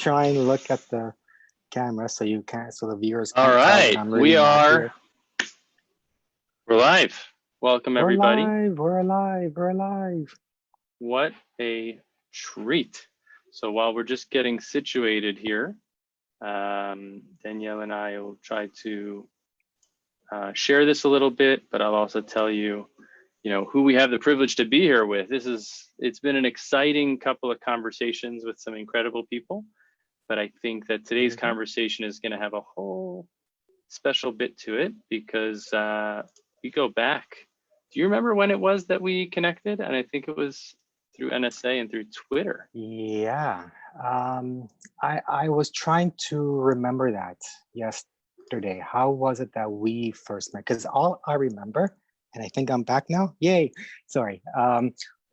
try and look at the camera so you can't, so the viewers All can't tell right, that I'm really not here. We're live. Welcome, everybody. We're alive. What a treat. So while we're just getting situated here, Daniele and I will try to share this a little bit, but I'll also tell you, who we have the privilege to be here with. It's been an exciting couple of conversations with some incredible people, but I think that today's conversation is going to have a whole special bit to it because we go back. Do you remember when it was that we connected? And I think it was through NSA and through Twitter. Yeah, I was trying to remember that yesterday. How was it that we first met? Because all I remember, and I think I'm back now. Yay! Sorry.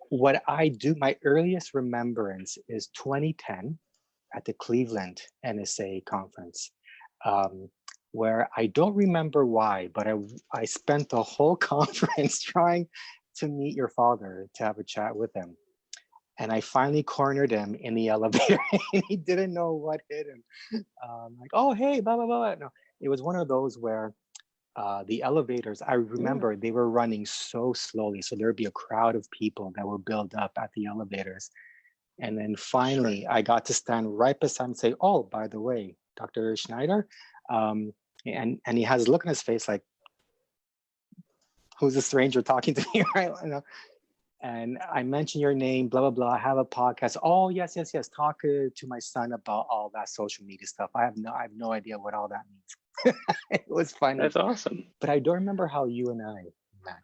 What I do, my earliest remembrance is 2010 at the Cleveland NSA conference, where I don't remember why, but I spent the whole conference trying to meet your father, to have a chat with him. And I finally cornered him in the elevator and he didn't know what hit him. Like, oh, hey, blah, blah, blah. No, it was one of those where the elevators, I remember they were running so slowly. So there'd be a crowd of people that would build up at the elevators. And then finally, I got to stand right beside him and say, oh, by the way, Dr. Schneider. And he has a look on his face like, who's a stranger talking to me, right? And I mentioned your name, blah, blah, blah. I have a podcast. Oh, yes. Talk to my son about all that social media stuff. I have no idea what all that means. It was funny. That's awesome. But I don't remember how you and I met.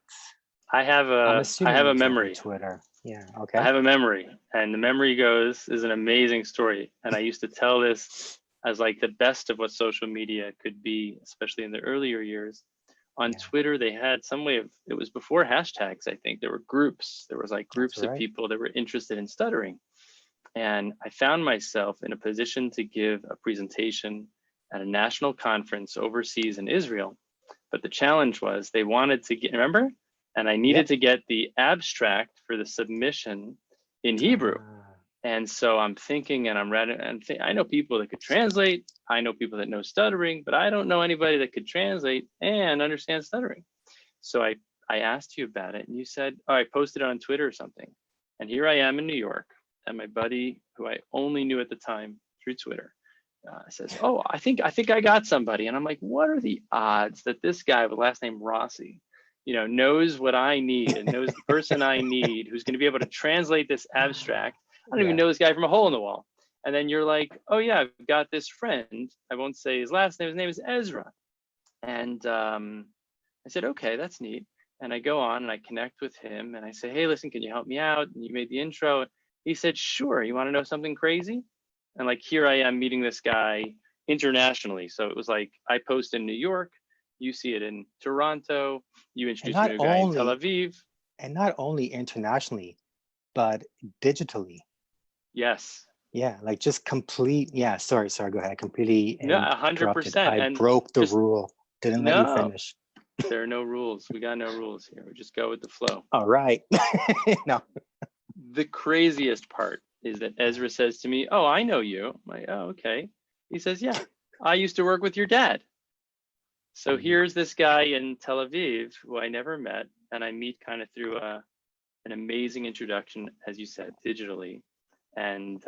I have a memory. Twitter. Yeah. Okay. I have a memory, and the memory is an amazing story. And I used to tell this as like the best of what social media could be, especially in the earlier years. On Twitter, they had some way of, it was before hashtags, I think. There were groups. There was like groups of people that were interested in stuttering. And I found myself in a position to give a presentation at a national conference overseas in Israel. But the challenge was they wanted to get, remember? And I needed to get the abstract for the submission in Hebrew. And so I'm thinking, and I'm ready, and I know people that could translate. I know people that know stuttering, but I don't know anybody that could translate and understand stuttering. So I asked you about it, and you said, oh, I posted it on Twitter or something. And here I am in New York, and my buddy, who I only knew at the time through Twitter, says, oh, I think I got somebody. And I'm like, what are the odds that this guy with last name Rossi, knows what I need and knows the person I need, who's going to be able to translate this abstract? I don't even know this guy from a hole in the wall. And then you're like, oh yeah, I've got this friend. I won't say his last name. His name is Ezra. And I said, okay, that's neat. And I go on and I connect with him and I say, hey, listen, can you help me out? And you made the intro. He said, sure. You want to know something crazy? And like, here I am meeting this guy internationally. So it was like, I post in New York, you see it in Toronto, you introduce me to a guy in Tel Aviv. And not only internationally, but digitally. Yes. Yeah, like just complete. Yeah, sorry. Go ahead. I completely. No, 100%. I broke the rule. Didn't let you finish. There are no rules. We got no rules here. We just go with the flow. All right. No. The craziest part is that Ezra says to me, oh, I know you. I'm like, oh, okay. He says, yeah, I used to work with your dad. So here's this guy in Tel Aviv who I never met, and I meet kind of through an amazing introduction, as you said, digitally. And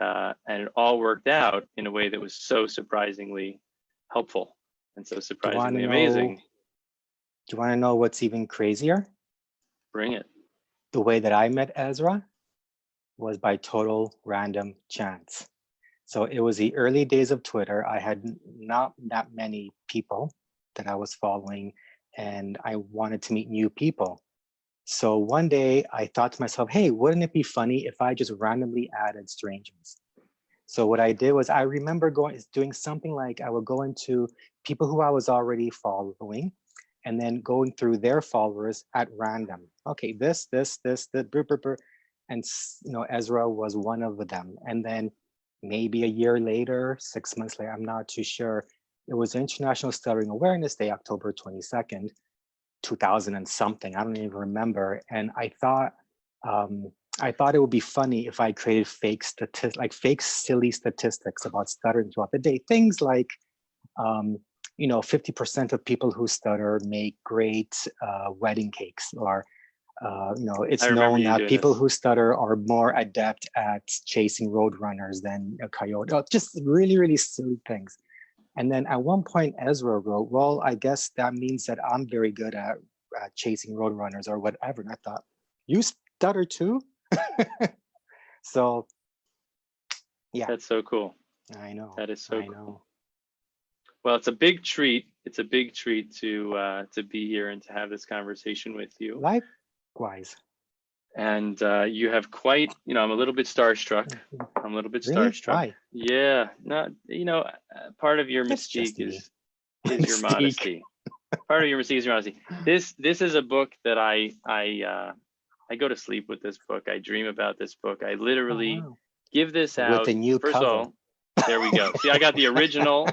it all worked out in a way that was so surprisingly helpful and so surprisingly amazing. Do you want to know what's even crazier? Bring it. The way that I met Ezra was by total random chance. So it was the early days of Twitter. I had not that many people that I was following, and I wanted to meet new people. So one day I thought to myself, hey, wouldn't it be funny if I just randomly added strangers? So what I did was I remember doing something like I would go into people who I was already following and then going through their followers at random. Okay, this, and Ezra was one of them. And then maybe a year later, 6 months later, I'm not too sure, it was International Stuttering Awareness Day, October 22nd, 2000 and something, I don't even remember. And I thought I thought it would be funny if I created fake fake silly statistics about stuttering throughout the day. Things like, 50% of people who stutter make great wedding cakes, or it's I remember known you that doing people this. who stutter are more adept at chasing road runners than a coyote. Just really, really silly things. And then at one point, Ezra wrote, well, I guess that means that I'm very good at chasing road runners or whatever. And I thought, you stutter too? So, yeah. That's so cool. I know. That is so I cool. know. Well, it's a big treat. It's a big treat to be here and to have this conversation with you. Likewise. And you have quite, I'm a little bit starstruck. I'm a little bit Really? starstruck. Why? Yeah, not, part of your It's just mystique me. is your modesty. Part of your mystique is your modesty. This is a book that I go to sleep with this book. I dream about this book. I literally give this out. With a new First cover. of all, there we go. See, I got the original,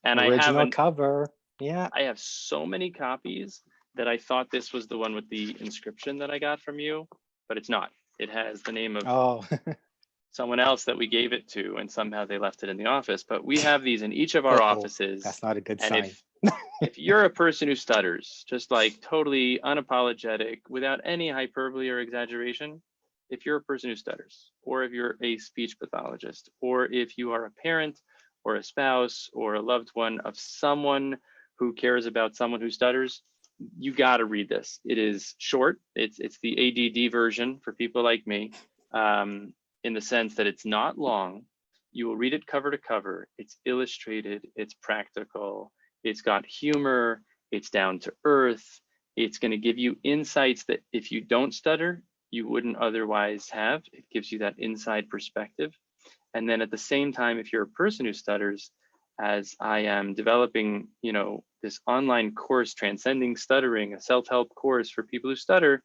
and original cover. Yeah. I have so many copies that I thought this was the one with the inscription that I got from you, but it's not. It has the name of someone else that we gave it to, and somehow they left it in the office. But we have these in each of our offices. That's not a good sign. And if you're a person who stutters, just like totally unapologetic, without any hyperbole or exaggeration, if you're a person who stutters, or if you're a speech pathologist, or if you are a parent or a spouse or a loved one of someone who cares about someone who stutters, you got to read this. It is short. It's the ADD version for people like me, in the sense that it's not long. You will read it cover to cover. It's illustrated. It's practical. It's got humor. It's down to earth. It's going to give you insights that if you don't stutter, you wouldn't otherwise have. It gives you that inside perspective. And then at the same time, if you're a person who stutters, as I am developing, this online course, Transcending Stuttering, a self-help course for people who stutter,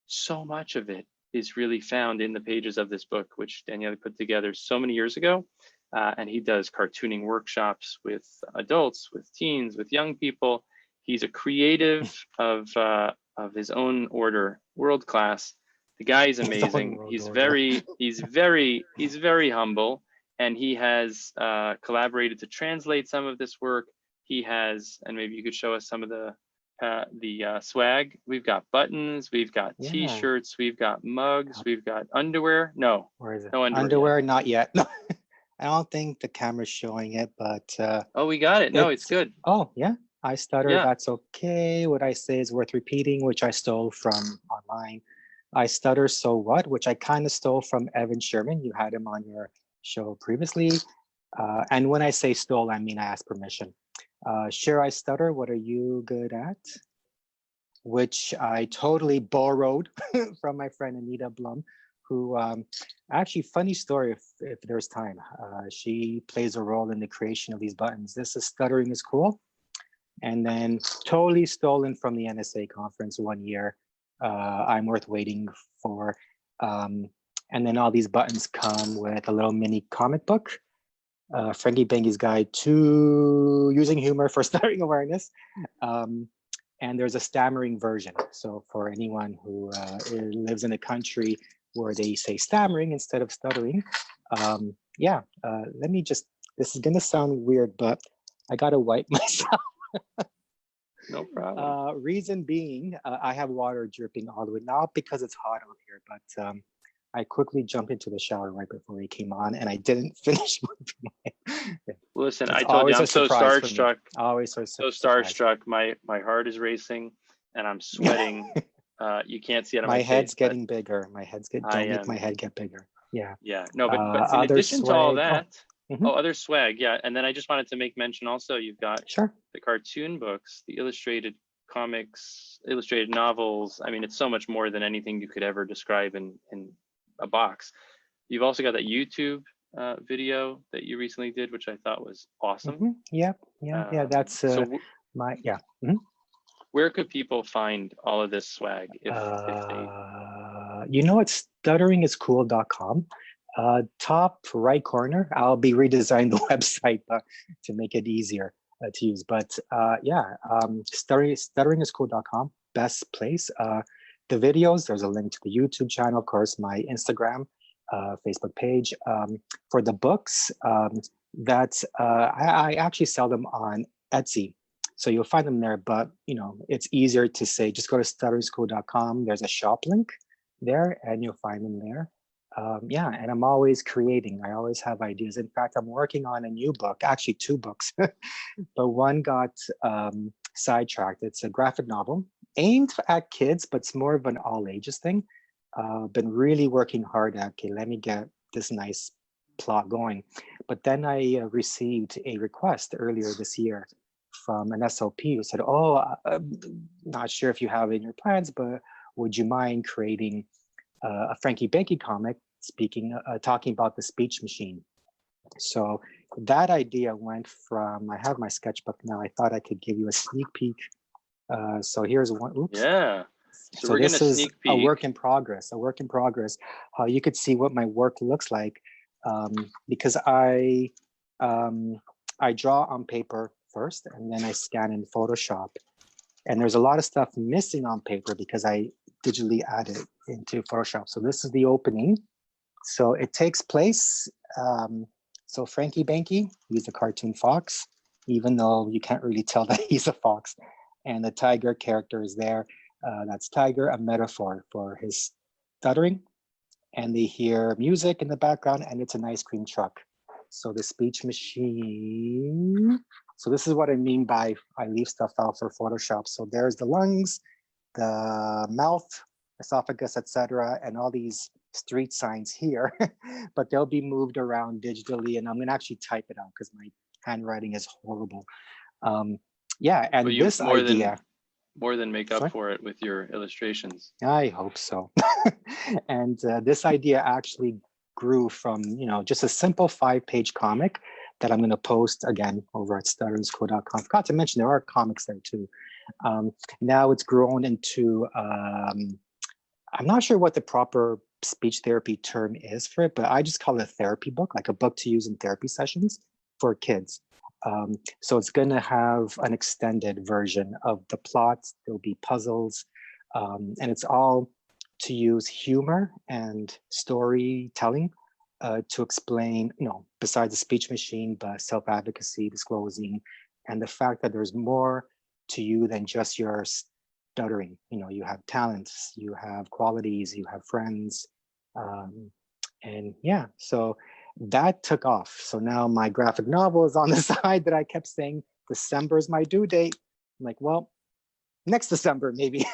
so much of it is really found in the pages of this book, which Daniele put together so many years ago. And he does cartooning workshops with adults, with teens, with young people. He's a creative of his own order, world class. The guy is amazing. He's very humble, and he has collaborated to translate some of this work. He has, and maybe you could show us some of the swag. We've got buttons, we've got T-shirts, we've got mugs, we've got underwear. No, where is it? No underwear, not yet. No, I don't think the camera's showing it, but oh, we got it. No, it's good. Oh yeah, I stutter. Yeah. That's okay. What I say is worth repeating, which I stole from online. I stutter, so what? Which I kind of stole from Evan Sherman. You had him on your show previously. And when I say stole, I mean I asked permission. Sure, I stutter. What are you good at? Which I totally borrowed from my friend Anita Blum, who actually, funny story if there's time. She plays a role in the creation of these buttons. This is Stuttering is Cool. And then totally stolen from the NSA conference one year. I'm worth waiting for. And then all these buttons come with a little mini comic book. Frankie Bengi's Guide to Using Humor for Stuttering Awareness. And there's a stammering version. So for anyone who lives in a country where they say stammering instead of stuttering, let me just, this is gonna sound weird, but I gotta wipe myself. No problem. Reason being, I have water dripping all the way, not because it's hot out here, but I quickly jumped into the shower right before we came on, and I didn't finish. Listen, I told you I'm so starstruck. Always so starstruck. My heart is racing, and I'm sweating. You can't see it on my head's face, getting bigger. My head's getting. Don't make my head get bigger. Yeah. Yeah. No, but in addition to all that, other swag. Yeah, and then I just wanted to make mention also. You've got the cartoon books, the illustrated comics, illustrated novels. I mean, it's so much more than anything you could ever describe in a box. You've also got that YouTube video that you recently did, which I thought was awesome. Yeah. That's Where could people find all of this swag if they... You know, it's stutteringiscool.com. Top right corner, I'll be redesigning the website to make it easier to use. But stutteringiscool.com, best place. the videos, there's a link to the YouTube channel, of course, my Instagram, Facebook page. For the books, I actually sell them on Etsy. So you'll find them there, but it's easier to say, just go to stutteringschool.com. There's a shop link there and you'll find them there. Yeah, and I'm always creating. I always have ideas. In fact, I'm working on a new book, actually 2 books, but one got sidetracked. It's a graphic novel aimed at kids, but it's more of an all ages thing. Been really working hard at, okay, let me get this nice plot going. But then I received a request earlier this year from an SLP who said, oh, I'm not sure if you have it in your plans, but would you mind creating a Frankie Banky comic talking about the speech machine? So that idea went from, I have my sketchbook now, I thought I could give you a sneak peek. So here's one, oops. Yeah. So this is a work in progress, how you could see what my work looks like. Because I draw on paper first, and then I scan in Photoshop. And there's a lot of stuff missing on paper because I digitally add it into Photoshop. So this is the opening. So it takes place, so Frankie Banky, he's a cartoon fox, even though you can't really tell that he's a fox. And the tiger character is there. That's Tiger, a metaphor for his stuttering. And they hear music in the background, and it's an ice cream truck. So the speech machine. So this is what I mean by I leave stuff out for Photoshop. So there's the lungs, the mouth, esophagus, etc., and all these street signs here, but they'll be moved around digitally, and I'm gonna actually type it out because my handwriting is horrible. Yeah, and this idea more than make up for it with your illustrations. I hope so. And this idea actually grew from just a simple 5-page comic that I'm going to post again over at stutteringschool.com. Forgot to mention there are comics there too. Now it's grown into I'm not sure what the proper speech therapy term is for it, but I just call it a therapy book, like a book to use in therapy sessions for kids. So it's going to have an extended version of the plot. There'll be puzzles, and it's all to use humor and storytelling to explain, besides the speech machine, but self-advocacy, disclosing, and the fact that there's more to you than just your stuttering. You have talents, you have qualities, you have friends, and yeah, so that took off. So now my graphic novel is on the side that I kept saying, December is my due date. I'm like, well, next December maybe,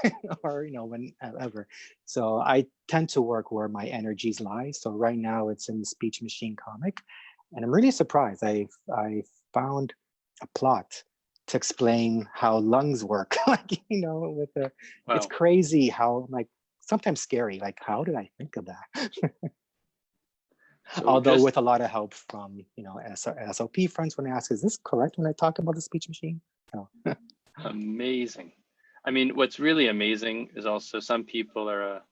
or whenever. So I tend to work where my energies lie. So right now it's in the speech machine comic, and I'm really surprised. I found a plot to explain how lungs work. With the, wow. It's crazy how sometimes scary. Like, how did I think of that? So although with a lot of help from, SLP friends when I ask, is this correct when I talk about the speech machine? No. Amazing. I mean, what's really amazing is also some people are a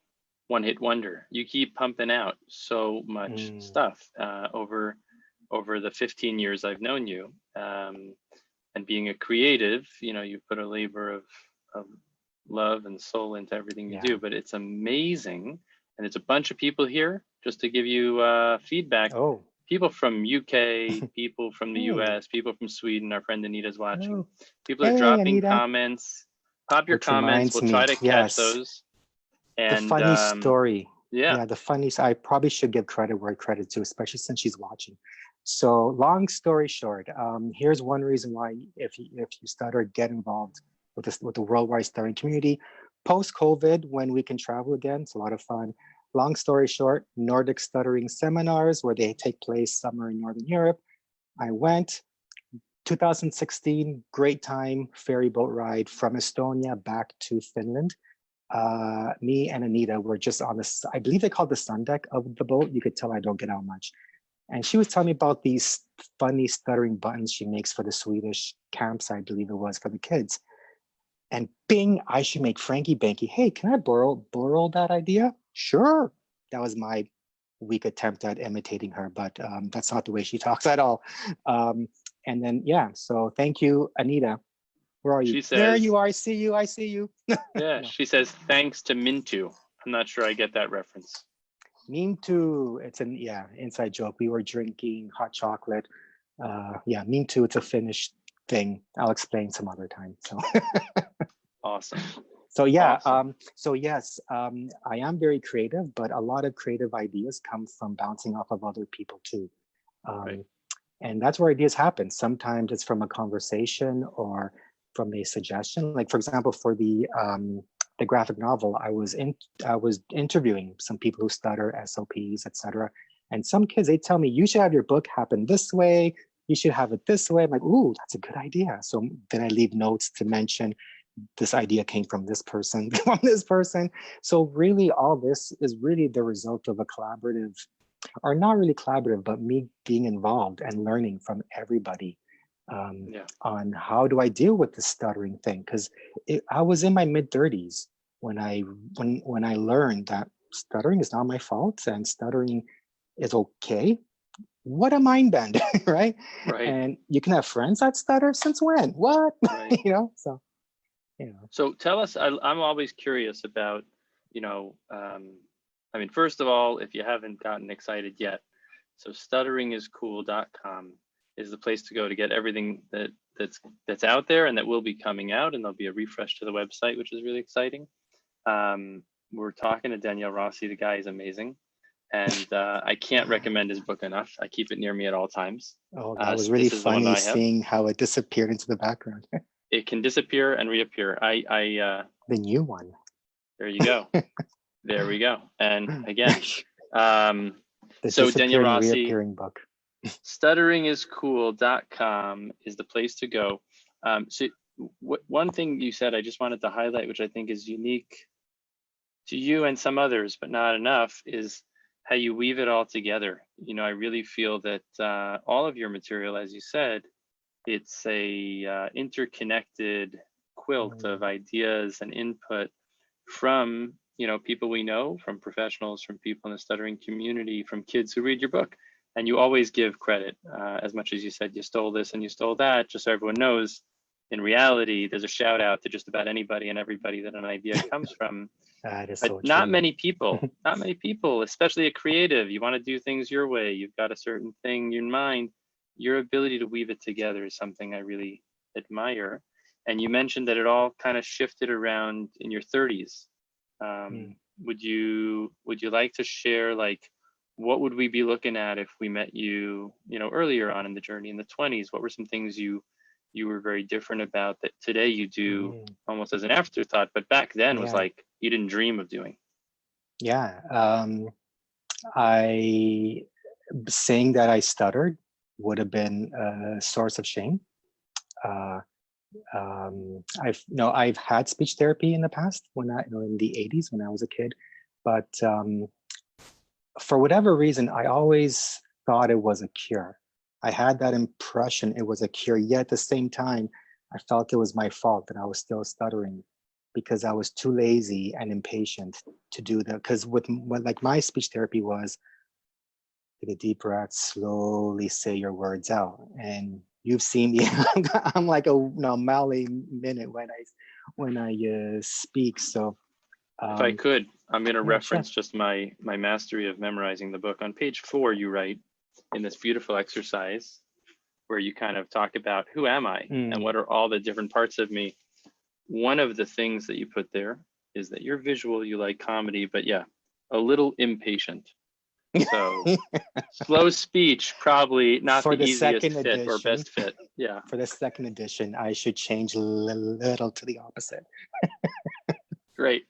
one-hit wonder. You keep pumping out so much stuff over the 15 years I've known you. And being a creative, you put a labor of love and soul into everything you do, but it's amazing. And it's a bunch of people here, just to give you feedback. Oh. People from UK, people from the US, people from Sweden. Our friend Anita's watching. People are dropping Anita. Comments. Pop your comments. We'll try to catch those. And the funny story. Yeah, the funny. I probably should give credit where credit's due, especially since she's watching. So long story short, here's one reason why if you stutter, get involved with the worldwide stuttering community. Post-COVID, when we can travel again, it's a lot of fun. Long story short, Nordic stuttering seminars where they take place somewhere in Northern Europe. I went, 2016, great time, ferry boat ride from Estonia back to Finland. Me and Anita were just on this, I believe they called the sun deck of the boat. You could tell I don't get out much. And she was telling me about these funny stuttering buttons she makes for the Swedish camps, I believe it was, for the kids. And bing, I should make Frankie Banky. Hey, can I borrow that idea? Sure. That was my weak attempt at imitating her, but that's not the way she talks at all. And then, yeah, so thank you, Anita, Where are you? She There says, you are. I see you. I see you. yeah, No. she says, thanks to Mintu. I'm not sure I get that reference. Meme too. It's an inside joke. We were drinking hot chocolate. Yeah, meme too. It's a Finnish thing. I'll explain some other time. So. Awesome. So yeah, Awesome. so yes, I am very creative, but a lot of creative ideas come from bouncing off of other people too. Right. And that's where ideas happen. Sometimes it's from a conversation or from a suggestion. Like for example, for the graphic novel, I was interviewing some people who stutter, SLPs, etc. And some kids, they tell me, you should have your book happen this way. You should have it this way. I'm like, ooh, that's a good idea. So then I leave notes to mention this idea came from this person, from this person. So really all this is really the result of a collaborative, or not really collaborative, but me being involved and learning from everybody on how do I deal with this stuttering thing. Because I was in my mid-30s when I learned that stuttering is not my fault and stuttering is okay. What a mind bend, right? Right. And you can have friends that stutter since when? What? Right. So. So tell us, I'm always curious about, I mean, first of all, if you haven't gotten excited yet, so stutteringiscool.com is the place to go to get everything that's out there and that will be coming out, and there'll be a refresh to the website, which is really exciting. We're talking to Daniele Rossi. The guy is amazing. And I can't recommend his book enough. I keep it near me at all times. Oh, that was really funny seeing how it disappeared into the background. It can disappear and reappear. The new one. There you go. There we go. And again, so Daniele Rossi, reappearing book. stutteringiscool.com is the place to go. So one thing you said, I just wanted to highlight, which I think is unique to you and some others, but not enough, is how you weave it all together. I really feel that all of your material, as you said, it's a interconnected quilt of ideas and input from people we know, from professionals, from people in the stuttering community, from kids who read your book. And you always give credit, as much as you said you stole this and you stole that, just so everyone knows. In reality, there's a shout out to just about anybody and everybody that an idea comes from. That is but so not true. many people, especially a creative. You want to do things your way. You've got a certain thing in mind. Your ability to weave it together is something I really admire. And you mentioned that it all kind of shifted around in your 30s. Would you like to share, like, what would we be looking at if we met you, earlier on in the journey in the 20s? What were some things you were very different about that today you do almost as an afterthought, but back then was like you didn't dream of doing? Yeah. Saying that I stuttered would have been a source of shame. I've had speech therapy in the past in the 80s when I was a kid, but for whatever reason, I always thought it was a cure. I had that impression it was a cure, yet at the same time, I felt it was my fault that I was still stuttering because I was too lazy and impatient to do that. Because what my speech therapy was, take a deep breath, slowly say your words out. And you've seen me, I'm like a Mali minute when I speak. So if I could, I'm going to reference just my mastery of memorizing the book. On page 4, you write in this beautiful exercise where you kind of talk about who am I and what are all the different parts of me. One of the things that you put there is that you're visual, you like comedy, but a little impatient. So slow speech, probably not the easiest fit or best fit. Yeah. For the second edition, I should change a little to the opposite. Great.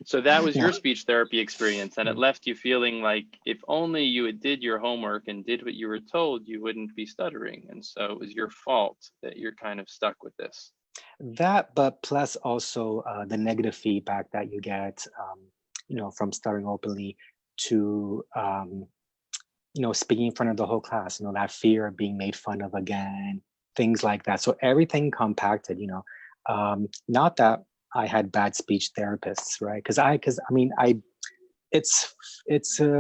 So that was your speech therapy experience, and it left you feeling like if only you had did your homework and did what you were told, you wouldn't be stuttering. And so it was your fault that you're kind of stuck with this. That, but plus also the negative feedback that you get, from stuttering openly to, speaking in front of the whole class, that fear of being made fun of again, things like that. So everything compacted, not that I had bad speech therapists, right? It's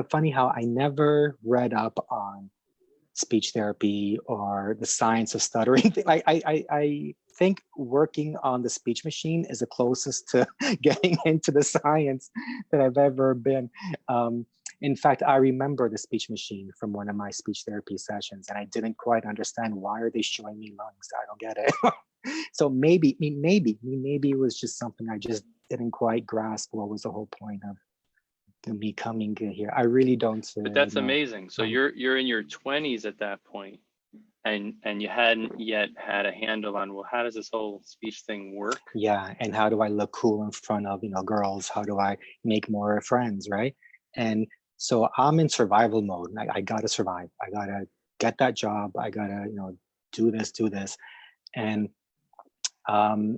funny how I never read up on speech therapy or the science of stuttering. I think working on the speech machine is the closest to getting into the science that I've ever been. In fact, I remember the speech machine from one of my speech therapy sessions, and I didn't quite understand, why are they showing me lungs? I don't get it. So maybe it was just something I just didn't quite grasp. What was the whole point of me coming here? I really don't. But that's know. amazing. So you're in your 20s at that point, and you hadn't yet had a handle on, well, how does this whole speech thing work? Yeah, and how do I look cool in front of girls? How do I make more friends, right? And so I'm in survival mode. I gotta survive. I gotta get that job. I gotta do this, and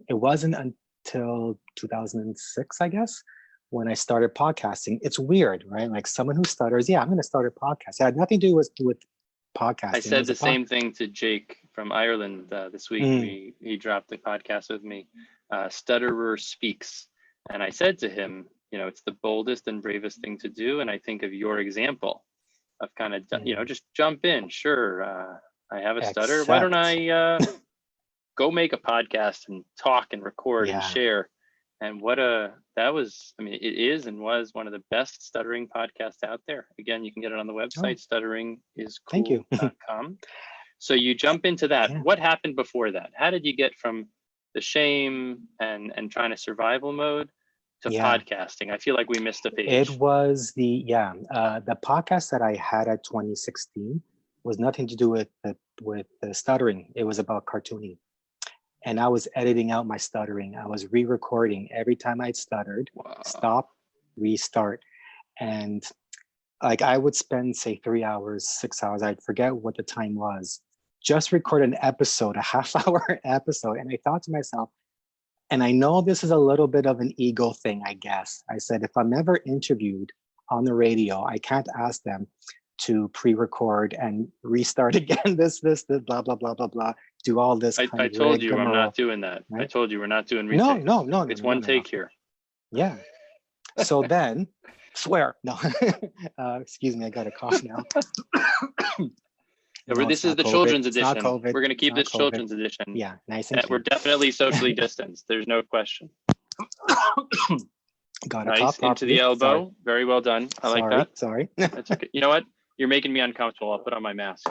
it wasn't until 2006, I guess, when I started podcasting. It's weird, right? Like someone who stutters, yeah, I'm going to start a podcast. It had nothing to do with podcasting. I said the same thing to Jake from Ireland this week. He dropped the podcast with me, Stutterer Speaks. And I said to him, it's the boldest and bravest thing to do. And I think of your example of kind of, just jump in. Sure, I have a stutter. Why don't I go make a podcast and talk and record and share? And it is and was one of the best stuttering podcasts out there. Again, you can get it on the website, stutteringiscool.com. So you jump into that. Yeah. What happened before that? How did you get from the shame and trying to survival mode to podcasting? I feel like we missed a page. It was the podcast that I had at 2016 was nothing to do with the stuttering. It was about cartooning. And I was editing out my stuttering. I was re-recording every time I'd stuttered, stop, restart. And like I would spend, say, 3 hours, 6 hours, I'd forget what the time was, just record an episode, a half-hour episode. And I thought to myself, and I know this is a little bit of an ego thing, I guess. I said, if I'm ever interviewed on the radio, I can't ask them to pre-record and restart again, this, blah, blah, blah, blah, blah. Do all this. I told you I'm not doing that. Right? I told you we're not doing retakes. No. It's one take here. Yeah. So then, swear. No. Excuse me, I got a cough now. This is the COVID. children's edition. We're going to keep this children's edition. Yeah, nice and we're definitely socially distanced. There's no question. Got a nice cough into the elbow. Sorry. Very well done. I like that. Sorry. That's okay. You know what? You're making me uncomfortable. I'll put on my mask.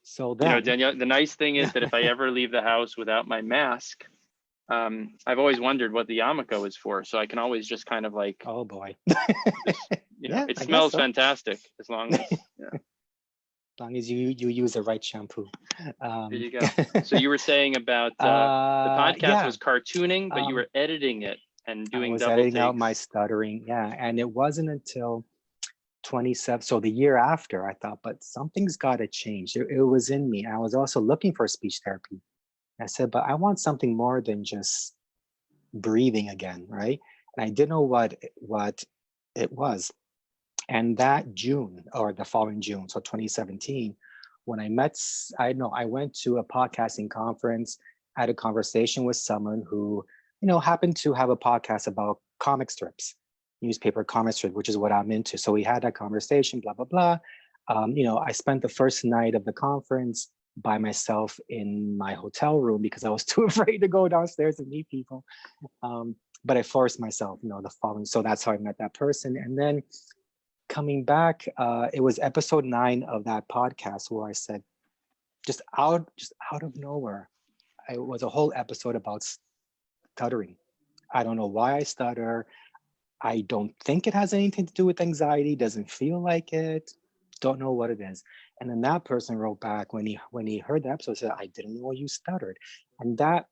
So then, Danielle, the nice thing is that if I ever leave the house without my mask, I've always wondered what the yarmulke is for. So I can always just kind of like, oh boy, it smells fantastic as long as, you use the right shampoo. There you go. So you were saying about the podcast was cartooning, but you were editing it and doing double editing takes. out my stuttering. Yeah. And it wasn't until 27. So the year after, I thought, but something's got to change. It was in me. I was also looking for speech therapy. I said, but I want something more than just breathing again, right? And I didn't know what it was. And that June, or the following June, so 2017, when I went to a podcasting conference, I had a conversation with someone who, happened to have a podcast about comic strips, newspaper comic strip, which is what I'm into. So we had that conversation, blah, blah, blah. I spent the first night of the conference by myself in my hotel room because I was too afraid to go downstairs and meet people. But I forced myself, the following. So that's how I met that person. And then coming back, it was episode 9 of that podcast where I said, just out of nowhere, it was a whole episode about stuttering. I don't know why I stutter. I don't think it has anything to do with anxiety. Doesn't feel like it. Don't know what it is. And then that person wrote back when he heard the episode, said, I didn't know you stuttered. And that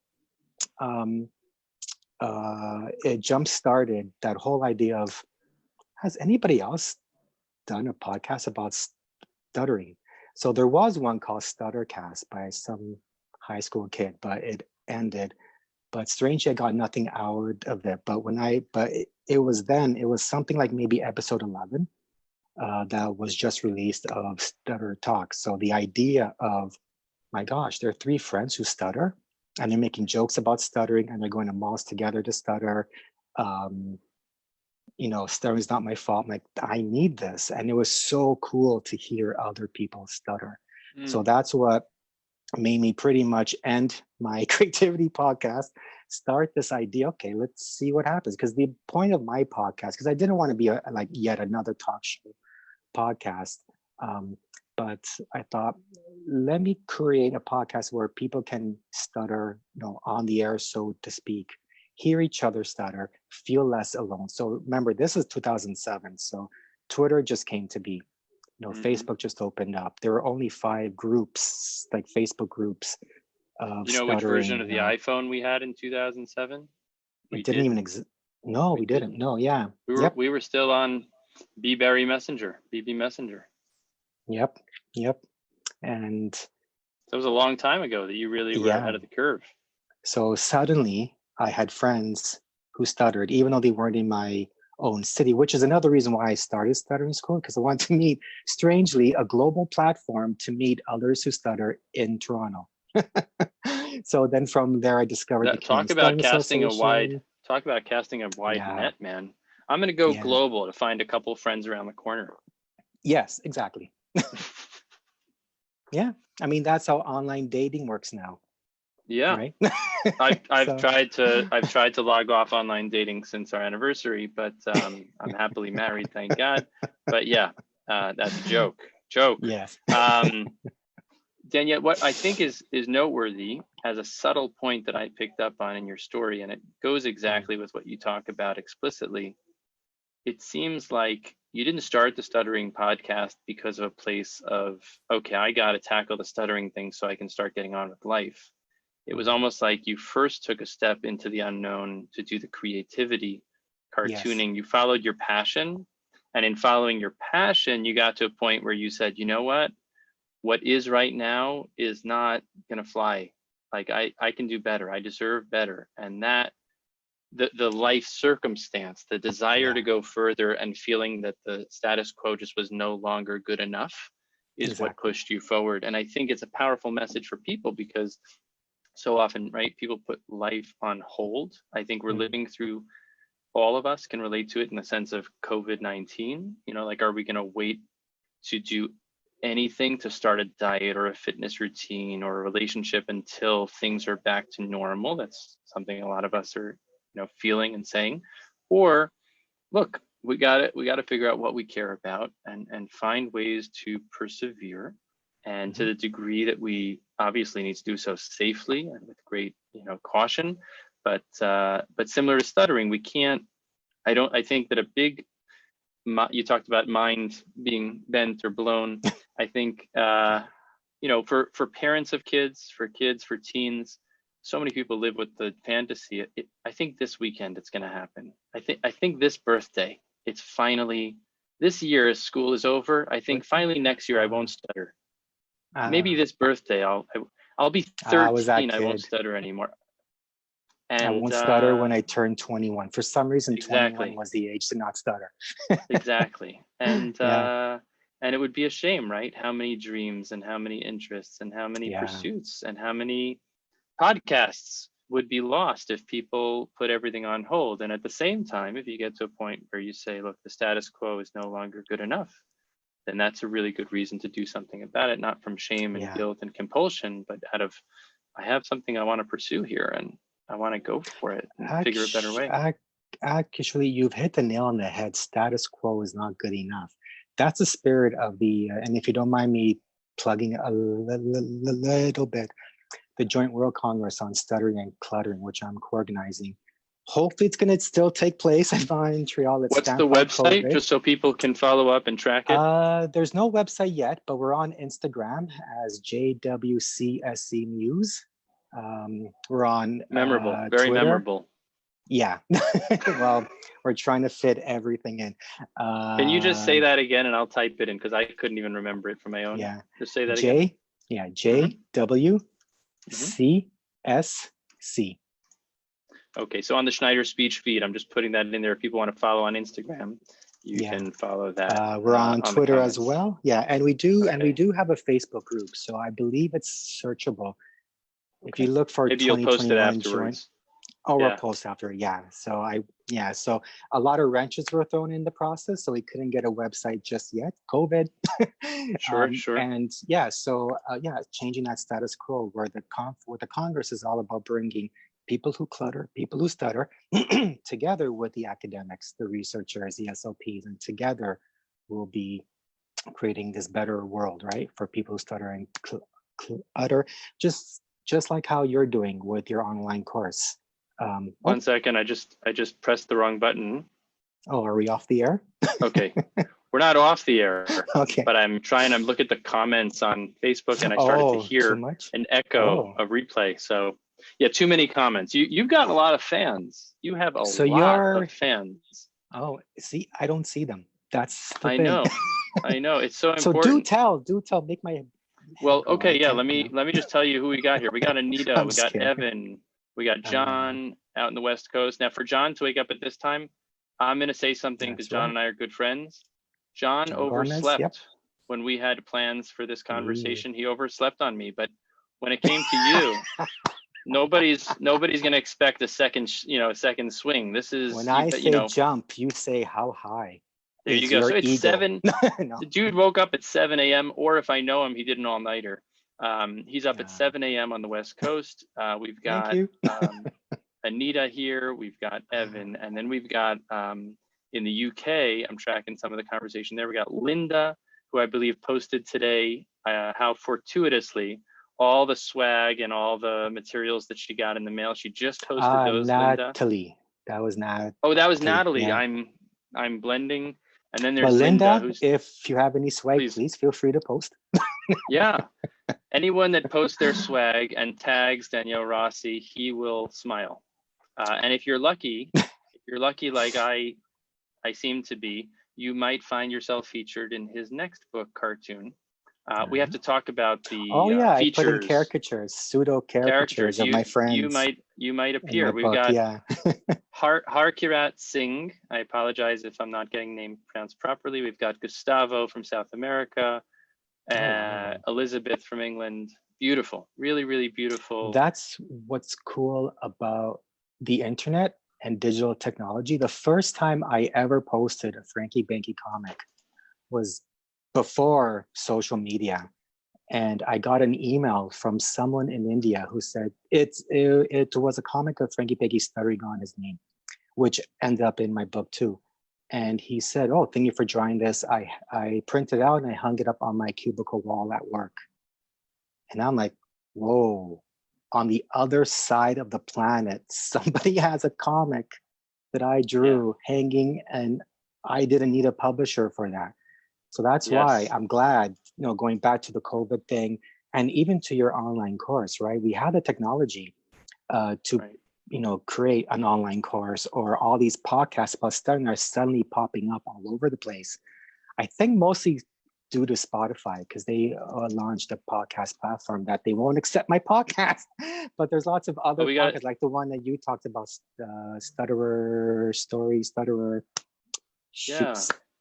it jump-started that whole idea of, has anybody else done a podcast about stuttering? So there was one called Stuttercast by some high school kid, but it ended. But strangely, I got nothing out of it. But it was something like maybe episode 11 that was just released of Stutter Talk. So the idea of, my gosh, there are 3 friends who stutter and they're making jokes about stuttering and they're going to malls together to stutter. stuttering is not my fault. I'm like, I need this. And it was so cool to hear other people stutter. So that's what made me pretty much end my creativity podcast, start this idea. Okay, let's see what happens. Because the point of my podcast, because I didn't want to be like yet another talk show podcast. But I thought, let me create a podcast where people can stutter, on the air, so to speak, hear each other stutter, feel less alone. So remember, this is 2007. So Twitter just came to be. Facebook just opened up. There were only 5 groups, like Facebook groups of You know which version of the iPhone we had in 2007? It didn't even exist. No, we didn't. No, yeah. We were still on BB Messenger. Yep. And that was a long time ago that you really were ahead of the curve. So suddenly I had friends who stuttered, even though they weren't in my own city, which is another reason why I started Stuttering School, because I wanted to meet, strangely, a global platform to meet others who stutter in Toronto. So then from there, I discovered talk about casting a wide net, man. I'm going to go global to find a couple of friends around the corner. Yes, exactly. Yeah, I mean, that's how online dating works now. Yeah, right. I've tried to log off online dating since our anniversary, but I'm happily married, thank God. But yeah, that's a joke. Yes. Daniele, what I think is noteworthy as a subtle point that I picked up on in your story, and it goes exactly with what you talk about explicitly. It seems like you didn't start the Stuttering podcast because of a place of, okay, I got to tackle the stuttering thing so I can start getting on with life. It was almost like you first took a step into the unknown to do the creativity, cartooning. Yes. You followed your passion. And in following your passion, you got to a point where you said, you know what is right now is not going to fly. Like I can do better. I deserve better. And that the life circumstance, the desire to go further and feeling that the status quo just was no longer good enough is what pushed you forward. And I think it's a powerful message for people because so often, right, people put life on hold. I think we're living through, all of us can relate to it in the sense of COVID-19, like, are we going to wait to do anything to start a diet or a fitness routine or a relationship until things are back to normal? That's something a lot of us are feeling and saying. Or look, we got to figure out what we care about and find ways to persevere, and to the degree that we obviously need to do so safely and with great caution, but similar to stuttering, we can't, I think that a big, you talked about mind being bent or blown. I think for parents of kids, for teens, so many people live with the fantasy. I think this weekend it's going to happen. I think this birthday, it's finally, this year as school is over, I think finally next year I won't stutter. Maybe this birthday I'll be 13. I won't stutter anymore. And I won't stutter when I turn 21. For some reason, 21 was the age to not stutter. Exactly. And and it would be a shame, right? How many dreams and how many interests and how many pursuits and how many podcasts would be lost if people put everything on hold. And at the same time, if you get to a point where you say, look, the status quo is no longer good enough, then that's a really good reason to do something about it, not from shame and guilt and compulsion, but out of, I have something I want to pursue here and I want to go for it and figure a better way. Actually, you've hit the nail on the head. Status quo is not good enough. That's the spirit of the, and if you don't mind me plugging a little bit, the Joint World Congress on Stuttering and Cluttering, which I'm co-organizing. Hopefully it's going to still take place in Montreal. What's the website, just so people can follow up and track it? There's no website yet, but we're on Instagram as JWCSC News. We're on memorable, very Twitter. Memorable. Yeah. Well, we're trying to fit everything in. Can you just say that again and I'll type it in because I couldn't even remember it from my own. Yeah. Just say that again. JWCSC. Okay, so on the Schneider Speech feed, I'm just putting that in there. If people want to follow on Instagram, you can follow that. We're on Twitter as well. Yeah, and we do have a Facebook group, so I believe it's searchable. If you look for maybe you'll post it afterwards. or Yeah. a post after, yeah. So a lot of wrenches were thrown in the process, so we couldn't get a website just yet. COVID. Sure, sure. And yeah, so changing that status quo where the Congress is all about bringing people who clutter, people who stutter, together with the academics, the researchers, the SLPs, and together we'll be creating this better world, right, for people who stutter and clutter, just like how you're doing with your online course. 1 second, I just pressed the wrong button. Oh, are we off the air? Okay, we're not off the air. Okay. But I'm trying to look at the comments on Facebook, and I started to hear an echo of replay. So yeah, too many comments. You've got a lot of fans. You have a lot of fans. Oh, see, I don't see them. That's the I thing. know. I know. It's so So important. do tell, make my. Well, okay, yeah. Let me just tell you who we got here. We got Anita. We got Evan. We got John out in the West Coast. Now, for John to wake up at this time, I'm going to say something because John and I are good friends. John overslept when we had plans for this conversation. He overslept on me. But when it came to you, nobody's going to expect a second swing. This is when I say jump, you say how high. There you go. So it's ego. 7. No. The dude woke up at 7 a.m. Or if I know him, he did an all-nighter. He's up at 7 a.m. on the West Coast. We've got Anita here. We've got Evan. And then we've got in the UK, I'm tracking some of the conversation there. We got Linda, who I believe posted today how fortuitously all the swag and all the materials that she got in the mail. She just posted those, Linda. That was Natalie. Oh, that was Natalie. Yeah. I'm blending. And then there's Linda, who's, if you have any swag, please feel free to post. Yeah. Anyone that posts their swag and tags Daniele Rossi, he will smile. And if you're lucky like I seem to be, you might find yourself featured in his next book cartoon. We have to talk about the features. I put in caricatures, pseudo caricatures of my friends. You might appear. We've got Harkirat Singh. I apologize if I'm not getting name pronounced properly. We've got Gustavo from South America, Elizabeth from England. Beautiful, really, really beautiful. That's what's cool about the internet and digital technology. The first time I ever posted a Frankie Banky comic was before social media, and I got an email from someone in India who said it was a comic of Frankie Banky stuttering on his name, which ended up in my book too. And he said, "Oh, thank you for drawing this. I printed it out and I hung it up on my cubicle wall at work." And I'm like, whoa, on the other side of the planet, somebody has a comic that I drew hanging, and I didn't need a publisher for that. So that's why I'm glad, going back to the COVID thing and even to your online course, right? We have the technology to, create an online course, or all these podcasts about stuttering are suddenly popping up all over the place. I think mostly due to Spotify, because they launched a podcast platform that they won't accept my podcast. But there's lots of other podcasts, like the one that you talked about, Stutterer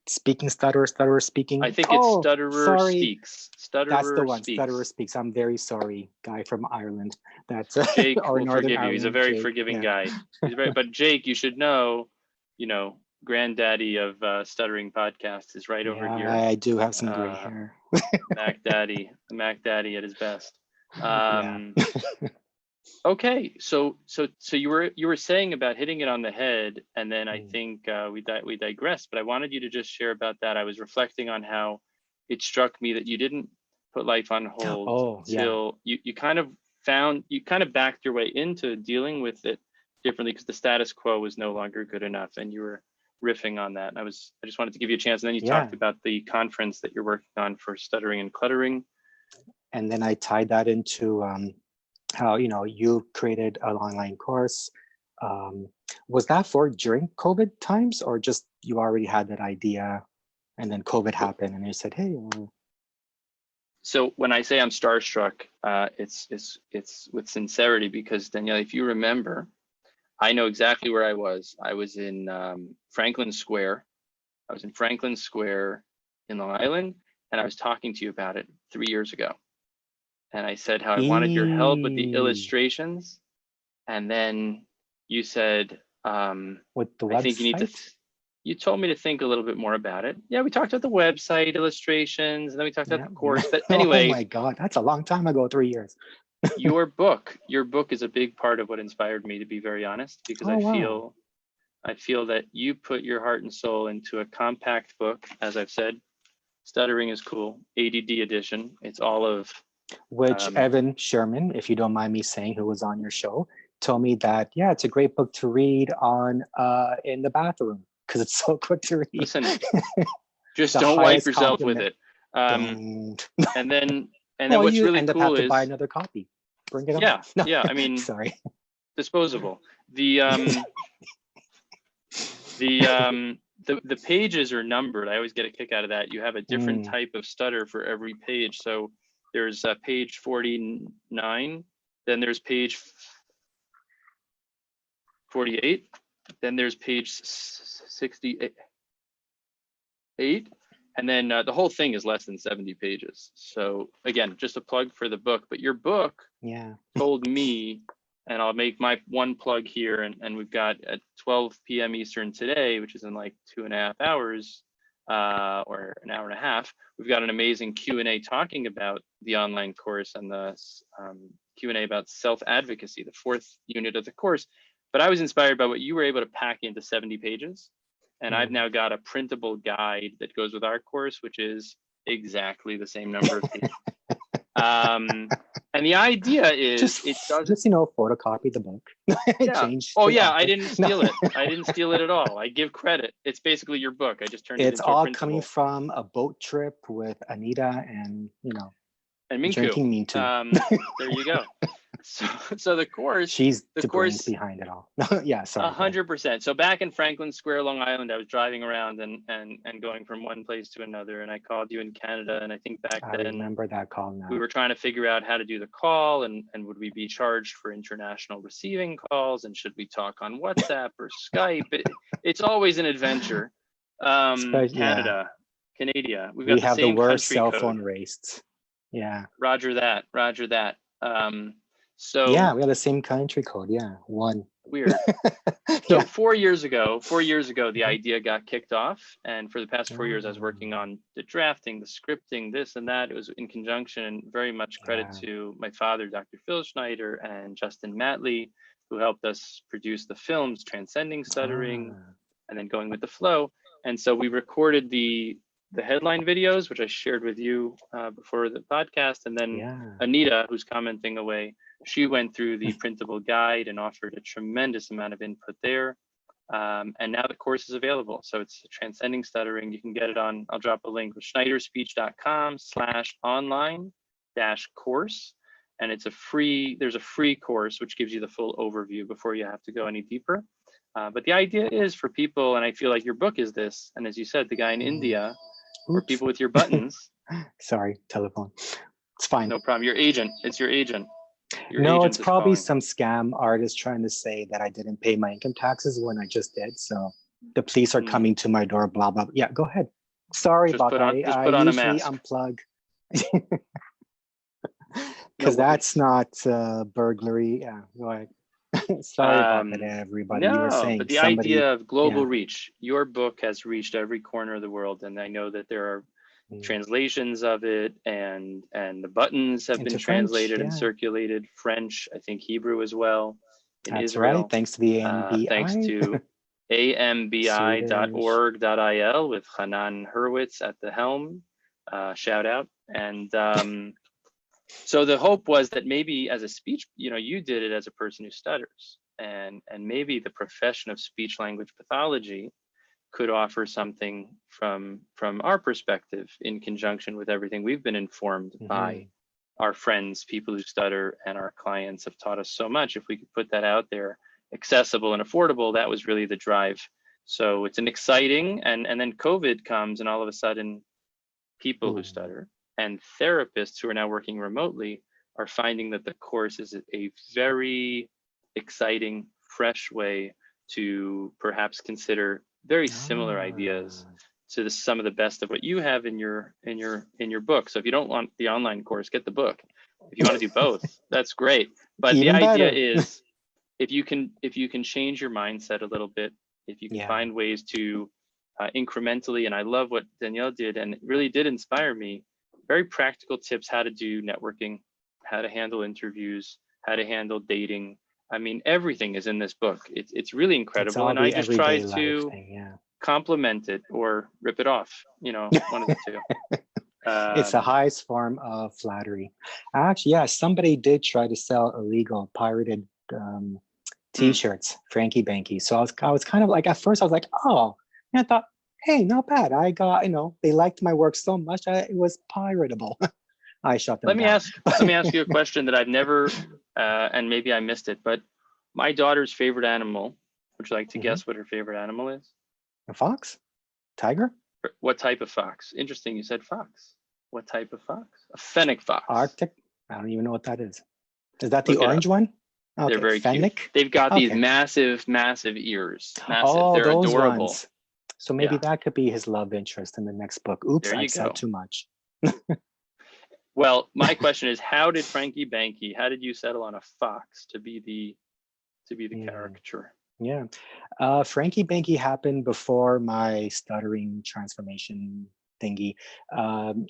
Speaking. I think it's Stutterer Speaks. That's the one. Stutterer Speaks. I'm very sorry, guy from Ireland. That's Jake will forgive you. He's a very forgiving guy. He's but Jake, you should know, granddaddy of stuttering podcasts is right over here. I do have some gray hair. Mac Daddy at his best. Okay, so you were saying about hitting it on the head, and then I think we digressed. But I wanted you to just share about that. I was reflecting on how it struck me that you didn't put life on hold till you kind of backed your way into dealing with it differently, because the status quo was no longer good enough, and you were riffing on that. And I just wanted to give you a chance, and then you talked about the conference that you're working on for stuttering and cluttering, and then I tied that into how you created an online course. Was that for during COVID times, or just you already had that idea and then COVID happened and you said, hey? So when I say I'm starstruck, it's with sincerity, because Daniele, if you remember, I know exactly where I was. I was in Franklin Square. I was in Franklin Square in Long Island, and I was talking to you about it 3 years ago. And I said how I wanted your help with the illustrations. And then you said, With the I think you need to, website? you told me to think a little bit more about it. Yeah, we talked about the website, illustrations, and then we talked about Yeah. the course. But Oh anyway, my God, that's a long time ago, 3 years. your book is a big part of what inspired me, to be very honest, because Oh, wow. I feel that you put your heart and soul into a compact book. As I've said, Stuttering is Cool, ADD edition. It's all of, Which Evan Sherman, if you don't mind me saying, who was on your show, told me that, yeah, it's a great book to read on in the bathroom because it's so quick to read. listen, just The don't wipe highest yourself with compliment. it. Don't. And then Well, what's you really end up cool have to buy is, another copy. Bring it on. yeah, No, yeah. I mean, sorry. disposable. The the pages are numbered. I always get a kick out of that. You have a different type of stutter for every page. So there's page 49, then there's page 48, then there's page 68, and then the whole thing is less than 70 pages. So again, just a plug for the book, but your book told me, and I'll make my one plug here, and we've got at 12 p.m. Eastern today, which is in like 2.5 hours, or an hour and a half, we've got an amazing Q&A talking about the online course and the Q&A about self-advocacy, the 4th unit of the course. But I was inspired by what you were able to pack into 70 pages. And I've now got a printable guide that goes with our course, which is exactly the same number of pages. And the idea is just photocopy the book. Yeah. Oh yeah, I didn't steal it. I didn't steal it at all. I give credit. It's basically your book. I just turned it into It's a all printable. coming from a boat trip with Anita and and Minku. Drinking Mean too. There you go. So the course, she's the brains behind it all. Yeah, sorry. 100%. So back in Franklin Square, Long Island, I was driving around and going from one place to another, and I called you in Canada. And I think back then, I remember that call now. We were trying to figure out how to do the call, and would we be charged for international receiving calls, and should we talk on WhatsApp or Skype? It's always an adventure. Canada, Canada. We have the worst cell phone race. Yeah. Roger that. So yeah, we have the same country code. Yeah, one. Weird. So 4 years ago, the idea got kicked off, and for the past 4 years, I was working on the drafting, the scripting, this and that. It was in conjunction, and very much credit to my father, Dr. Phil Schneider, and Justin Matley, who helped us produce the films, Transcending Stuttering, and then Going with the Flow. And so we recorded the headline videos, which I shared with you before the podcast, and then Anita, who's commenting away, she went through the printable guide and offered a tremendous amount of input there. And now the course is available. So it's Transcending Stuttering. You can get it on, I'll drop a link with schneiderspeech.com/online-course. And it's there's a free course, which gives you the full overview before you have to go any deeper. But the idea is for people, and I feel like your book is this, and as you said, the guy in India, or people with your buttons. Sorry, telephone. It's fine. No problem. Your agent. It's your agent. No, it's probably some scam artist trying to say that I didn't pay my income taxes when I just did. So the police are coming to my door, blah, blah. Yeah, go ahead. Sorry about that. I usually unplug. Because that's not burglary. Yeah, go ahead. Sorry about that, everybody. No, you were saying but the idea of global reach, your book has reached every corner of the world. And I know that there are translations of it, and the buttons have been translated and circulated. French, I think Hebrew as well. That's Israel. Right. Thanks to the AMBI. Thanks to ambi.org.il with Hanan Hurwitz at the helm. Shout out. And so the hope was that maybe as a speech, you did it as a person who stutters, and maybe the profession of speech language pathology could offer something from our perspective in conjunction with everything we've been informed by our friends, people who stutter, and our clients have taught us so much. If we could put that out there, accessible and affordable, that was really the drive. So it's an exciting, and then COVID comes, and all of a sudden people who stutter and therapists who are now working remotely are finding that the course is a very exciting, fresh way to perhaps consider very similar ideas to some of the best of what you have in your book. So if you don't want the online course, get the book. If you want to do both, that's great. But the idea is if you can change your mindset a little bit, if you can find ways to incrementally, and I love what Daniele did, and it really did inspire me, very practical tips how to do networking, how to handle interviews, how to handle dating. I mean, everything is in this book. It's really incredible. And I just tried to complement it or rip it off, you know, one of the two. It's the highest form of flattery. Actually, yeah, somebody did try to sell illegal pirated T-shirts, Frankie Banky. So I was kind of like, at first I was like, oh, and I thought, hey, not bad. I got, you know, they liked my work so much, it was piratable. I shut them down. Let me ask you a question that I've never, and maybe I missed it, but my daughter's favorite animal, would you like to guess what her favorite animal is? A fox? Tiger? What type of fox? Interesting, you said fox. What type of fox? A fennec fox. Arctic? I don't even know what that is. Is that the orange one? Okay. They're very fennec? cute. They've got these massive ears. Massive. Oh, they're those adorable. ones. So maybe that could be his love interest in the next book. Oops, I said too much. Well, my question is, how did Frankie Banky, how did you settle on a fox to be the caricature? Yeah. Frankie Banky happened before my stuttering transformation thingy.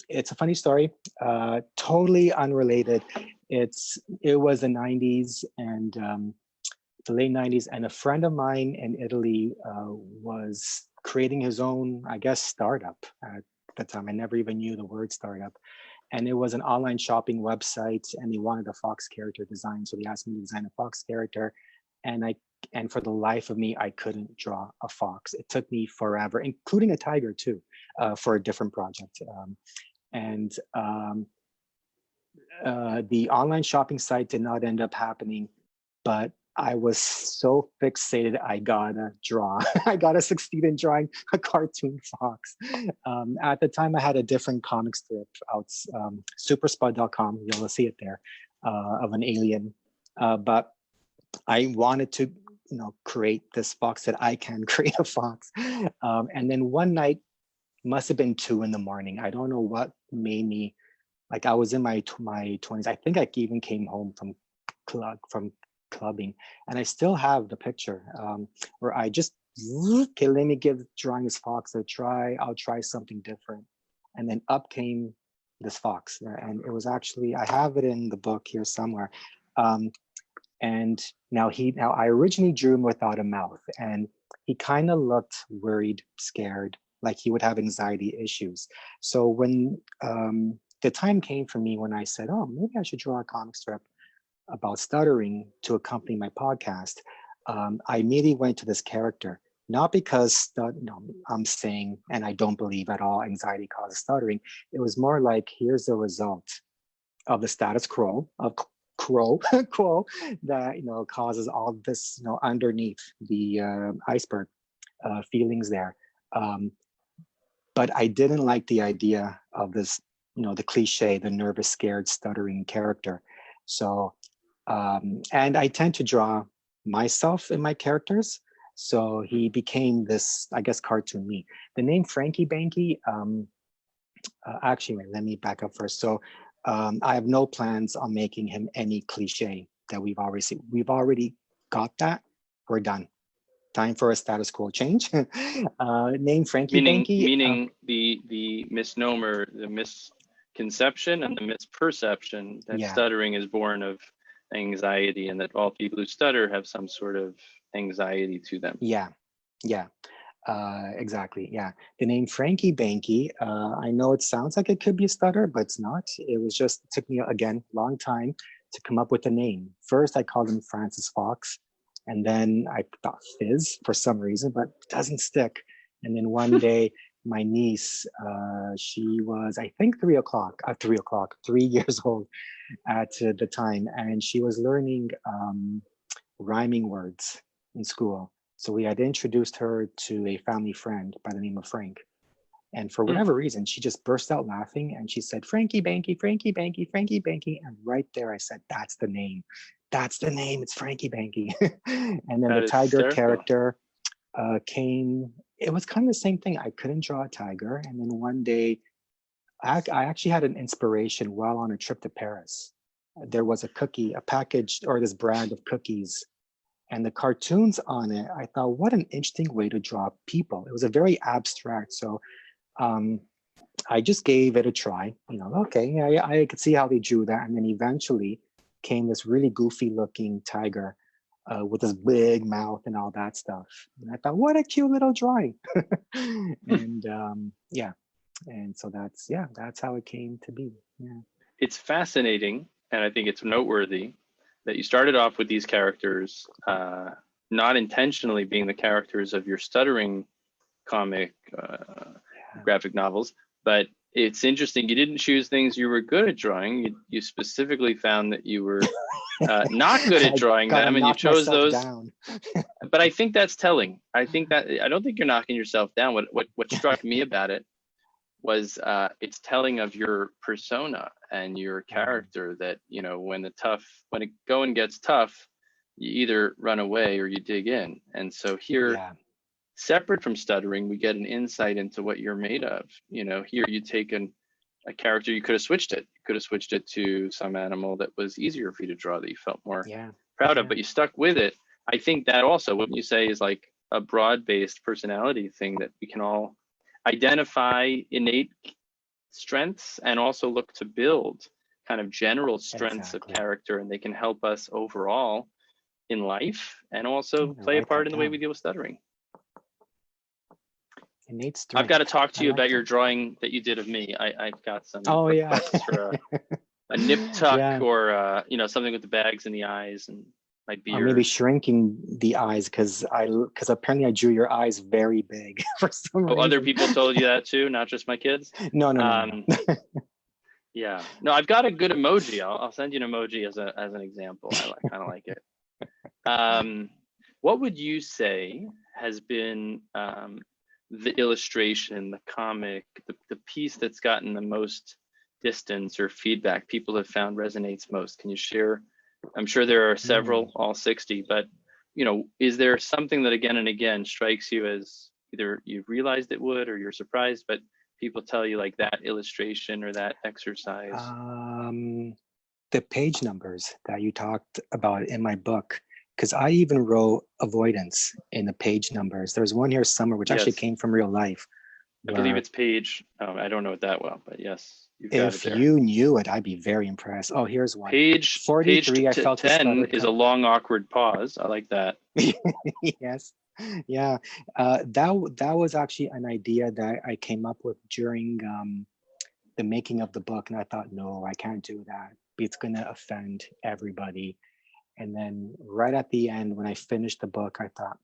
It's a funny story, totally unrelated. It was the 90s and the late 90s, and a friend of mine in Italy was creating his own, I guess, startup at the time. I never even knew the word startup. And it was an online shopping website, and they wanted a fox character design. So they asked me to design a fox character. And for the life of me, I couldn't draw a fox. It took me forever, including a tiger too, for a different project. The online shopping site did not end up happening, but I was so fixated, I gotta draw. I gotta succeed in drawing a cartoon fox. At the time, I had a different comic strip out, superspud.com, you'll see it there, of an alien. But I wanted to, you know, create this fox that I can create a fox. And then one night, must have been 2 a.m. I don't know what made me, like I was in my 20s. I think I even came home from clubbing, and I still have the picture where I just, okay, let me give drawing this fox a try. I'll try something different. And then up came this fox. And it was actually, I have it in the book here somewhere. And now I originally drew him without a mouth, and he kind of looked worried, scared, like he would have anxiety issues. So when the time came for me when I said, oh, maybe I should draw a comic strip about stuttering to accompany my podcast, I immediately went to this character, not because I'm saying, and I don't believe at all anxiety causes stuttering. It was more like, here's the result of the status quo of quo that, you know, causes all this, you know, underneath the iceberg feelings there. But I didn't like the idea of this, you know, the cliche, the nervous, scared, stuttering character. So, and I tend to draw myself in my characters. So he became this, I guess, cartoon me. The name Frankie Banky, actually, let me back up first. So I have no plans on making him any cliche that we've already got that. We're done. Time for a status quo change. Name Frankie Banky. Meaning the misnomer, the misconception and the misperception that stuttering is born of anxiety, and that all people who stutter have some sort of anxiety to them. Yeah. Exactly. Yeah. The name Frankie Banky, I know it sounds like it could be a stutter, but it's not. It took me, again, long time to come up with a name. First, I called him Francis Fox. And then I thought Fizz for some reason, but it doesn't stick. And then one day, my niece, she was, I think 3 years old at the time. And she was learning rhyming words in school. So we had introduced her to a family friend by the name of Frank. And for whatever reason, she just burst out laughing and she said, Frankie Banky, Frankie Banky, Frankie Banky. And right there, I said, that's the name. That's the name. It's Frankie Banky. And then the tiger character came. It was kind of the same thing. I couldn't draw a tiger. And then one day, I actually had an inspiration while on a trip to Paris. There was a package, or this brand of cookies And the cartoons on it, I thought, what an interesting way to draw people. It was a very abstract. So I just gave it a try. Okay, I could see how they drew that. And then eventually came this really goofy looking tiger with this big mouth and all that stuff. And I thought, what a cute little drawing. And yeah. And so that's how it came to be. Yeah. It's fascinating, and I think it's noteworthy that you started off with these characters, not intentionally being the characters of your stuttering comic graphic novels, but it's interesting. You didn't choose things you were good at drawing. You specifically found that you were not good at drawing them, and you chose those. But I think that's telling. I don't think you're knocking yourself down. What struck me about it was it's telling of your persona and your character, that when it going gets tough, you either run away or you dig in. And so here, separate from stuttering, we get an insight into what you're made of. Here you take a character, you could have switched it. You could have switched it to some animal that was easier for you to draw, that you felt more proud of, but you stuck with it. I think that also, what you say, is like a broad-based personality thing, that we can all identify innate strengths and also look to build kind of general strengths of character, and they can help us overall in life, and also play a part in the way we deal with stuttering. Innate strength. I've got to talk to you about your drawing that you did of me. I've got some requests for a nip tuck, or something with the bags in the eyes and my beard. Maybe shrinking the eyes, because apparently I drew your eyes very big for some reason. Other people told you that too, not just my kids? No. Yeah, no, I've got a good emoji. I'll send you an emoji as an example. I kind of like it. What would you say has been the illustration, the comic, the piece that's gotten the most distance or feedback people have found resonates most? Can you share? I'm sure there are several, all 60, but is there something that again and again strikes you as either you've realized it would, or you're surprised, but people tell you like that illustration or that exercise? The page numbers that you talked about in my book, because I even wrote avoidance in the page numbers. There's one here somewhere, which actually came from real life. I believe it's page, I don't know it that well, but yes. If you knew it, I'd be very impressed. Oh, here's one. Page 43, I felt 10 is a long, awkward pause. I like that. Yes. Yeah. That was actually an idea that I came up with during the making of the book. And I thought, no, I can't do that. It's going to offend everybody. And then right at the end, when I finished the book, I thought,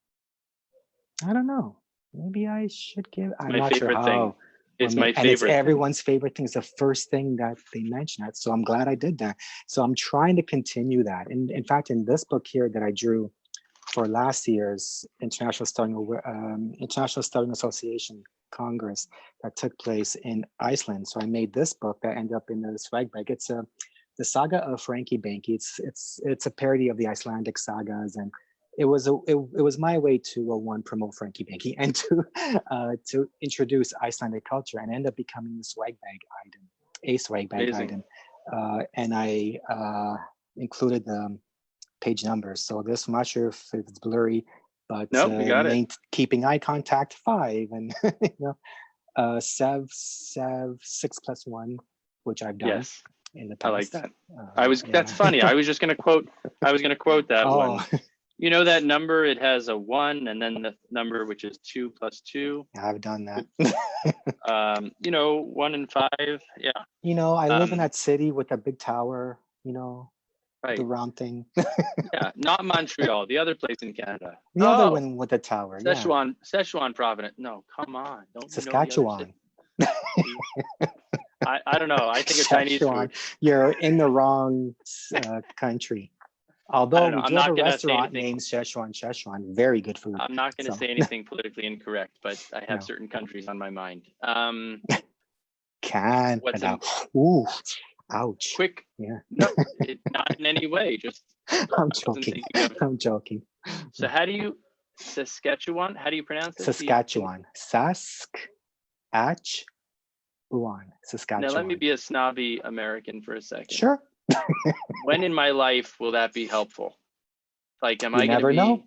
I don't know, maybe I should give, I'm not sure how. It's my favorite. And it's everyone's favorite thing. It's the first thing that they mention. So I'm glad I did that. So I'm trying to continue that. And in fact, in this book here that I drew for last year's International Stuttering Association Congress that took place in Iceland. So I made this book that ended up in the swag bag. It's the saga of Frankie Banky. It's a parody of the Icelandic sagas, and it was my way to promote Frankie Banky and to introduce Icelandic culture, and end up becoming a swag bag item. And I included the page numbers. So this, I'm not sure if it's blurry, but we got it. Keeping eye contact 5, and Sev 6+1, which I've done. Yes. In the past. I like that. That's funny. I was going to quote that one. You know that number, it has a 1 and then the number which is 2 + 2. I've done that. 1 and 5. Yeah. I live in that city with a big tower, right. The round thing. Yeah, not Montreal, the other place in Canada. The other one with the tower. Szechuan Providence. No, come on. Don't Saskatchewan. I don't know. I think it's Chinese food. You're in the wrong country. Although we do have a restaurant named Szechuan, very good food. I'm not going to say anything politically incorrect, but I have certain countries on my mind. Canada. Ooh, ouch. Quick. Yeah. No, not in any way. Just. I'm joking. So how do you Saskatchewan? How do you pronounce it? Saskatchewan. Saskatchewan. Now let me be a snobby American for a second. Sure. When in my life will that be helpful? Like, am You I going to never be? know.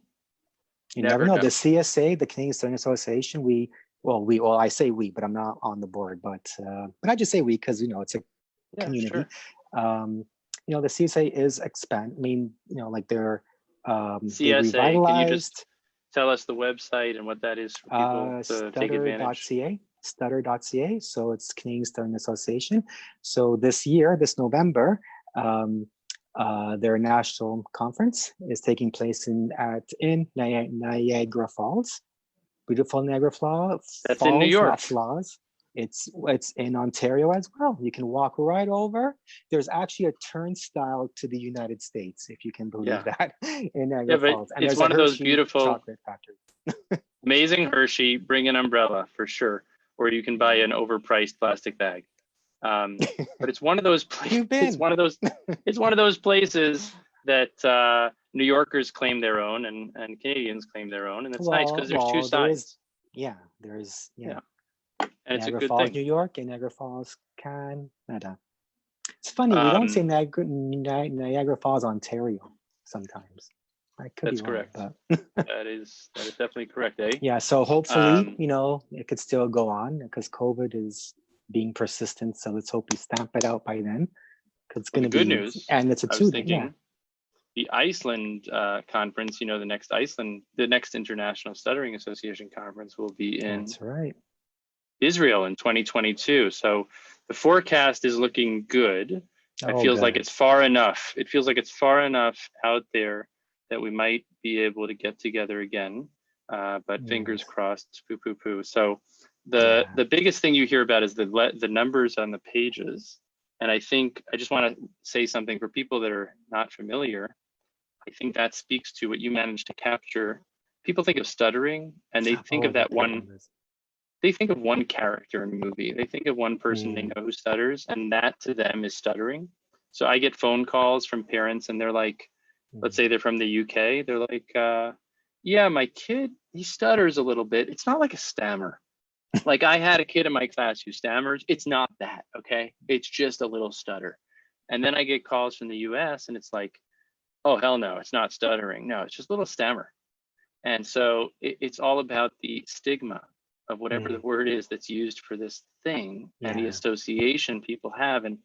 You never know. know. The CSA, the Canadian Stuttering Association, well, I say we, but I'm not on the board, but I just say we because, you know, it's a community. Sure. The CSA is like they're they CSA, can you just revitalized tell us the website and what that is for people to take advantage? stutter.ca. So it's Canadian Stuttering Association. So this November, their national conference is taking place in Niagara Falls. Beautiful Niagara Falls. That's in New York. Not flaws. It's in Ontario as well. You can walk right over. There's actually a turnstile to the United States, if you can believe that, in Niagara Falls. And it's there's one of those Hershey beautiful chocolate factory. Amazing Hershey. Bring an umbrella for sure, or you can buy an overpriced plastic bag. But it's one of those places. It's one of those places that New Yorkers claim their own and Canadians claim their own, and it's nice because there's two sides. There's and it's Niagara a good Falls, thing. New York, and Niagara Falls, Canada. It's funny, we don't say Niagara Falls, Ontario sometimes. I could That's be wrong, correct. But that is definitely correct, eh? Yeah, so hopefully, it could still go on because COVID is being persistent. So let's hope we stamp it out by then. Because it's going to be good news. And it's a 2-day. Yeah. The Iceland conference, the next International Stuttering Association conference will be in That's right. Israel in 2022. So the forecast is looking good. It feels like it's far enough. It feels like it's far enough out there that we might be able to get together again. But fingers crossed, poo, poo, poo. So the biggest thing you hear about is the numbers on the pages. And I think I just want to say something for people that are not familiar. I think that speaks to what you managed to capture. People think of stuttering and they think of that one. They think of one character in a movie. They think of one person they know who stutters, and that to them is stuttering. So I get phone calls from parents and they're like, let's say they're from the UK. They're like, yeah, my kid, he stutters a little bit. It's not like a stammer. Like I had a kid in my class who stammers. It's not that, okay? It's just a little stutter. And then I get calls from the US and it's like, oh, hell no, it's not stuttering. No, it's just a little stammer. And so it's all about the stigma of whatever the word is that's used for this thing and the association people have. And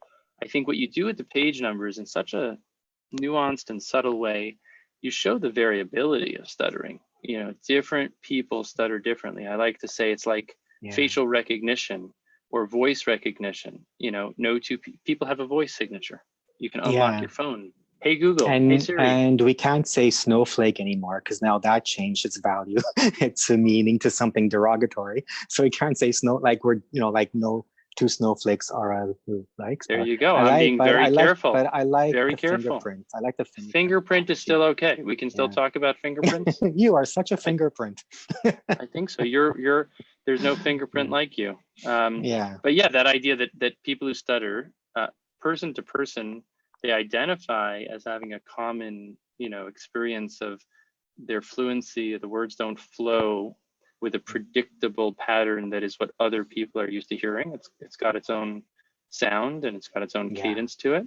I think what you do with the page numbers in such a nuanced and subtle way, you show the variability of stuttering. Different people stutter differently. I like to say it's like facial recognition or voice recognition. No two people have a voice signature. You can unlock your phone. Hey Google, hey Siri. And we can't say snowflake anymore because now that changed its value. It's a meaning to something derogatory. So we can't say no two snowflakes are like. There you go. I'm being very careful. But I like very the careful. fingerprint. I like the fingerprint. Fingerprint is still okay. We can still talk about fingerprints. You are such a fingerprint. I think so. There's no fingerprint like you. But that idea that people who stutter, person to person, they identify as having a common, experience of their fluency. The words don't flow with a predictable pattern that is what other people are used to hearing. It's got its own sound and it's got its own cadence to it.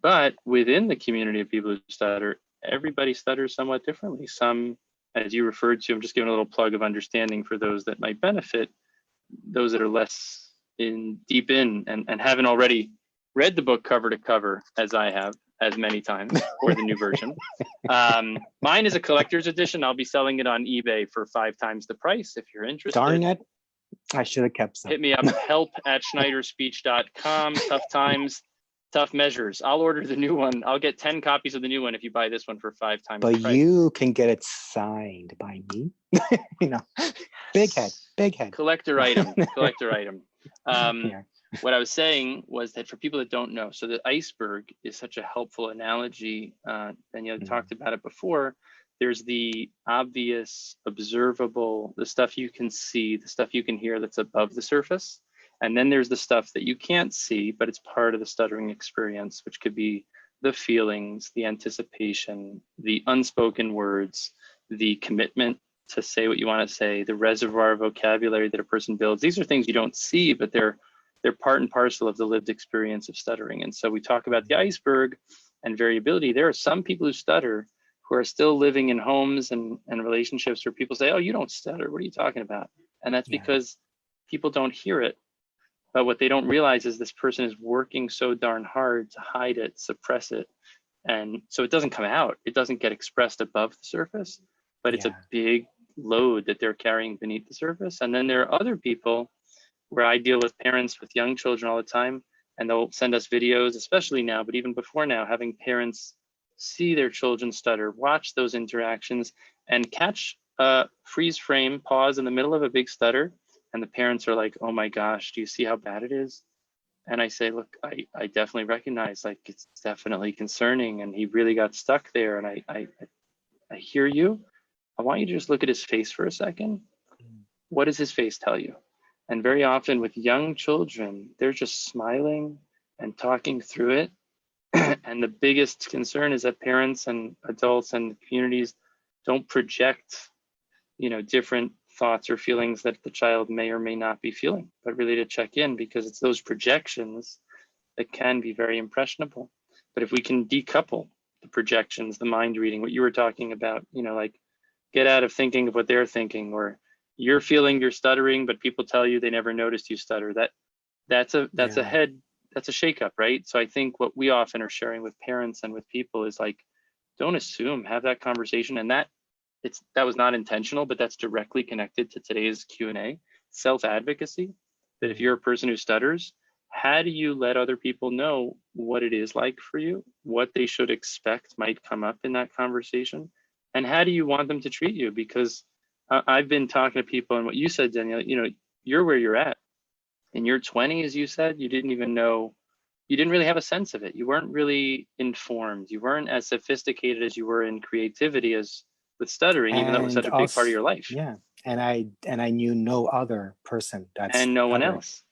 But within the community of people who stutter, everybody stutters somewhat differently. Some, as you referred to, I'm just giving a little plug of understanding for those that might benefit, those that are less deep in and haven't already read the book cover to cover as I have as many times, or the new version. Mine is a collector's edition. I'll be selling it on eBay for 5 times the price if you're interested. Darn it. I should have kept some. Hit me up, help@schneiderspeech.com. Tough times, tough measures. I'll order the new one. I'll get 10 copies of the new one if you buy this one for 5 times the price. But you can get it signed by me. Big head. Collector item. What I was saying was that for people that don't know, so the iceberg is such a helpful analogy. Daniele talked about it before. There's the obvious, observable, the stuff you can see, the stuff you can hear that's above the surface. And then there's the stuff that you can't see, but it's part of the stuttering experience, which could be the feelings, the anticipation, the unspoken words, the commitment to say what you want to say, the reservoir of vocabulary that a person builds. These are things you don't see, but they're part and parcel of the lived experience of stuttering. And so we talk about the iceberg and variability. There are some people who stutter who are still living in homes and relationships where people say, oh, you don't stutter, what are you talking about? And that's Yeah. because people don't hear it. But what they don't realize is this person is working so darn hard to hide it, suppress it. And so it doesn't come out. It doesn't get expressed above the surface, but it's a Yeah. big load that they're carrying beneath the surface. And then there are other people where I deal with parents with young children all the time, and they'll send us videos, especially now, but even before now, having parents see their children stutter, watch those interactions, and catch a freeze frame, pause in the middle of a big stutter. And the parents are like, oh my gosh, do you see how bad it is? And I say, look, I definitely recognize, like, it's definitely concerning, and he really got stuck there. And I hear you. I want you to just look at his face for a second. What does his face tell you? And very often with young children, they're just smiling and talking through it. And the biggest concern is that parents and adults and communities don't project, different thoughts or feelings that the child may or may not be feeling, but really to check in, because it's those projections that can be very impressionable. But if we can decouple the projections, the mind reading, what you were talking about, like, get out of thinking of what they're thinking, or you're feeling you're stuttering, but people tell you they never noticed you stutter. That's a shakeup, right? So I think what we often are sharing with parents and with people is, like, don't assume, have that conversation. And that was not intentional, but that's directly connected to today's Q&A. Self-advocacy, that if you're a person who stutters, how do you let other people know what it is like for you, what they should expect might come up in that conversation, and how do you want them to treat you? Because I've been talking to people, and what you said, Danielle, you're where you're at. In your 20s, you said you didn't even know, you didn't really have a sense of it. You weren't really informed. You weren't as sophisticated as you were in creativity as with stuttering, even though it was And such a big part of also, your life. yeah. And I knew no other person that's And no one stuttering. else.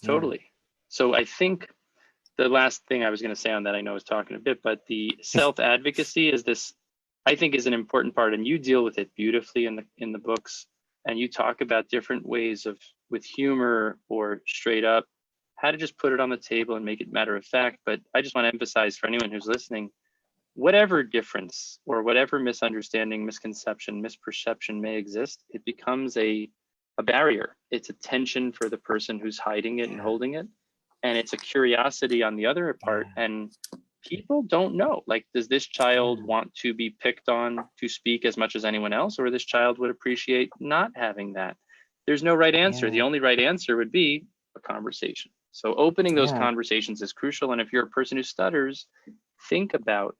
Totally. Yeah. So I think the last thing I was going to say on that, I know I was talking a bit, but the self-advocacy is this, I think, is an important part, and you deal with it beautifully in the books, and you talk about different ways of, with humor or straight up, how to just put it on the table and make it matter of fact. But I just want to emphasize for anyone who's listening, whatever difference or whatever misunderstanding, misconception, misperception may exist, it becomes a barrier. It's a tension for the person who's hiding it and holding it. And it's a curiosity on the other part. And people don't know, like, does this child want to be picked on to speak as much as anyone else, or this child would appreciate not having that? There's no right answer. The only right answer would be a conversation. So opening those conversations is crucial. And if you're a person who stutters, think about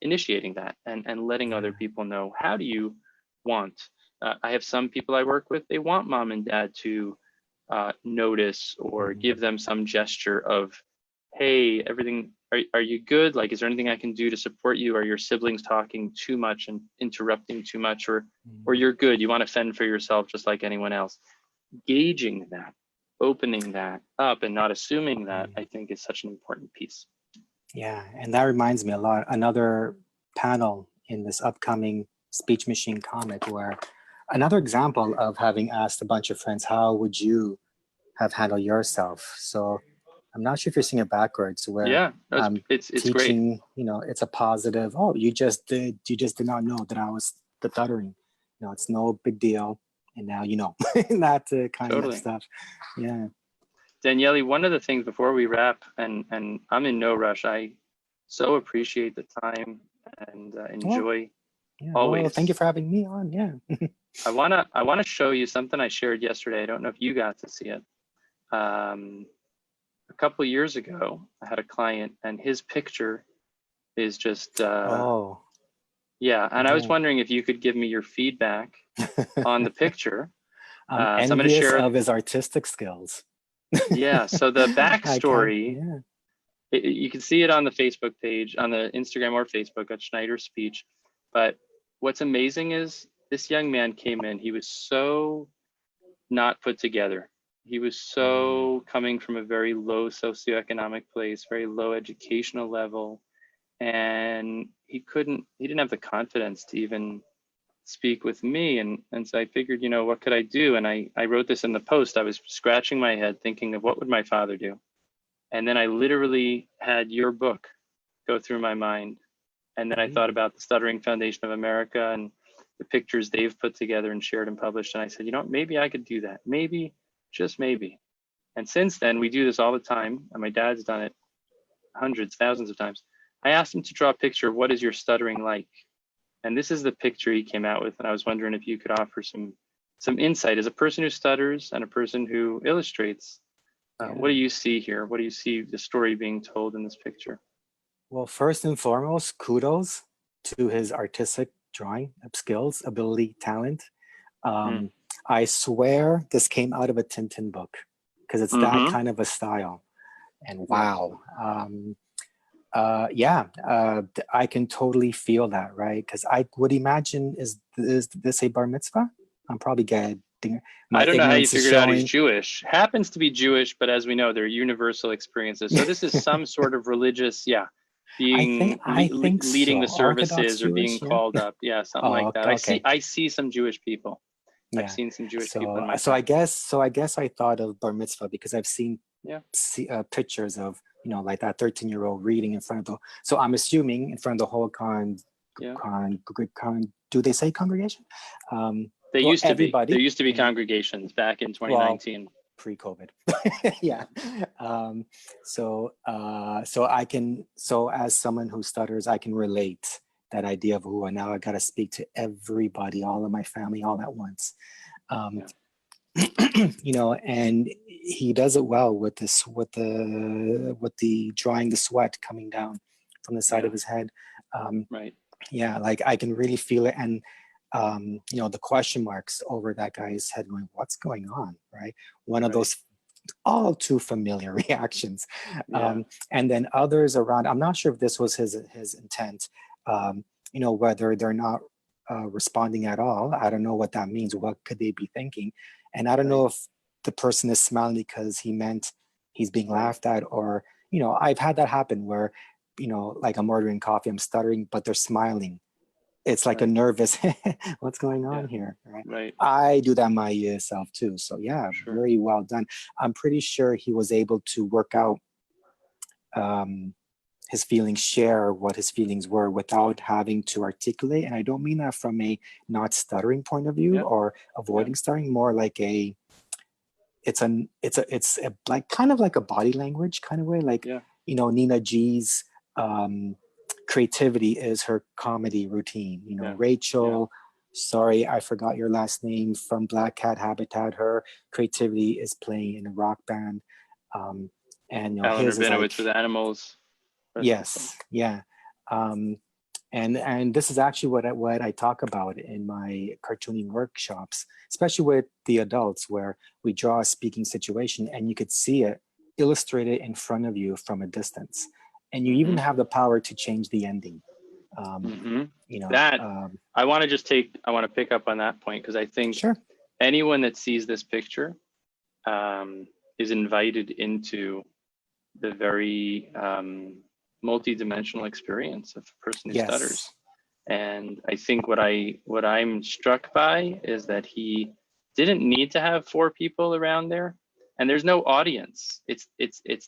initiating that and letting other people know. How do you want? I have some people I work with, they want mom and dad to notice or give them some gesture of, hey, everything, are you good? Like, is there anything I can do to support you? Are your siblings talking too much and interrupting too much? Or you're good, you want to fend for yourself just like anyone else. Gauging that, opening that up and not assuming that, I think, is such an important piece. Yeah, and that reminds me a lot, another panel in this upcoming Speech Machine Comet, where another example of having asked a bunch of friends, how would you have handled yourself? So I'm not sure if you're seeing it backwards, where it's teaching, great. It's a positive, oh, you just did not know that I was stuttering. It's no big deal. And now that kind of stuff. Yeah. Daniele, one of the things before we wrap, and I'm in no rush, I so appreciate the time and enjoy always. Well, thank you for having me on. Yeah. I wanna show you something I shared yesterday. I don't know if you got to see it. A couple of years ago, I had a client, and his picture is just and I was wondering if you could give me your feedback on the picture. I'm envious of his artistic skills. Yeah, so the backstory, you can see it on the Facebook page, on the Instagram or Facebook at Schneider Speech. But what's amazing is this young man came in, he was so not put together. He was so coming from a very low socioeconomic place, very low educational level. And he didn't have the confidence to even speak with me. And so I figured, what could I do? And I wrote this in the post. I was scratching my head thinking of what would my father do? And then I literally had your book go through my mind. And then I thought about the Stuttering Foundation of America and the pictures they've put together and shared and published. And I said, you know, maybe I could do that. Maybe, just maybe. And since then, we do this all the time. And my dad's done it hundreds, thousands of times. I asked him to draw a picture of what is your stuttering like? And this is the picture he came out with. And I was wondering if you could offer some insight as a person who stutters and a person who illustrates. What do you see here? What do you see the story being told in this picture? Well, first and foremost, kudos to his artistic drawing skills, ability, talent. I swear this came out of a Tintin book because it's that kind of a style. And wow. I can totally feel that, right? Because I would imagine, is this a bar mitzvah? I'm probably getting. I don't know how you figured out he's Jewish. Happens to be Jewish, but as we know, they're universal experiences. So this is some sort of religious, being leading the services or being called up, something like that. Okay. I see some Jewish people. I've seen some Jewish people in my so I guess I thought of bar mitzvah because I've seen pictures of like that 13-year-old reading in front of the. So I'm assuming in front of the whole do they say congregation? There used to be congregations back in 2019. Well, pre-COVID. So as someone who stutters, I can relate that idea of now I got to speak to everybody, all of my family, all at once. And he does it well with this, with the drawing the sweat coming down from the side of his head. Right. Yeah, like I can really feel it. And the question marks over that guy's head going, what's going on, right? One of those all too familiar reactions. And then others around, I'm not sure if this was his intent, whether they're not responding at all. I don't know what that means. What could they be thinking? And I don't know if the person is smiling because he meant he's being laughed at, or, I've had that happen where, like I'm ordering coffee, I'm stuttering, but they're smiling. It's like a nervous, what's going on here? Right. I do that myself too. So very well done. I'm pretty sure he was able to work out his feelings, share what his feelings were without having to articulate. And I don't mean that from a not stuttering point of view or avoiding stuttering, more like it's like kind of like a body language kind of way. Like, Nina G's creativity is her comedy routine. Rachel, sorry, I forgot your last name, from Black Cat Habitat, her creativity is playing in a rock band. And Alan Rabinowitz with animals. Yes, and this is actually what I talk about in my cartooning workshops, especially with the adults, where we draw a speaking situation and you could see it illustrated in front of you from a distance, and you even have the power to change the ending. I want to pick up on that point, because I think anyone that sees this picture is invited into the very multi-dimensional experience of a person who stutters. And I think what I'm struck by is that he didn't need to have 4 people around there, and there's no audience. It's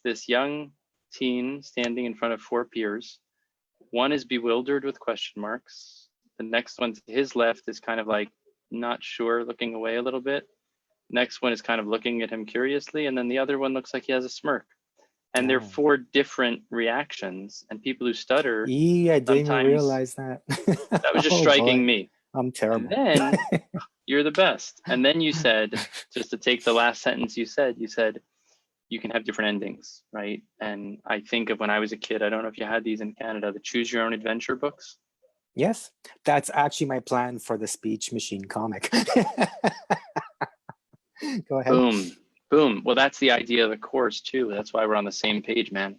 this young teen standing in front of 4 peers. One is bewildered with question marks. The next one to his left is kind of like not sure, looking away a little bit. Next one is kind of looking at him curiously, and then the other one looks like he has a smirk. And they're 4 different reactions, and people who stutter. I didn't even realize that. That was just striking me. I'm terrible. And then you're the best. And then you said, just to take the last sentence you said you can have different endings, right? And I think of when I was a kid, I don't know if you had these in Canada, the choose your own adventure books. Yes, that's actually my plan for the Speech Machine comic. Go ahead. Boom. Well, that's the idea of the course too. That's why we're on the same page, man.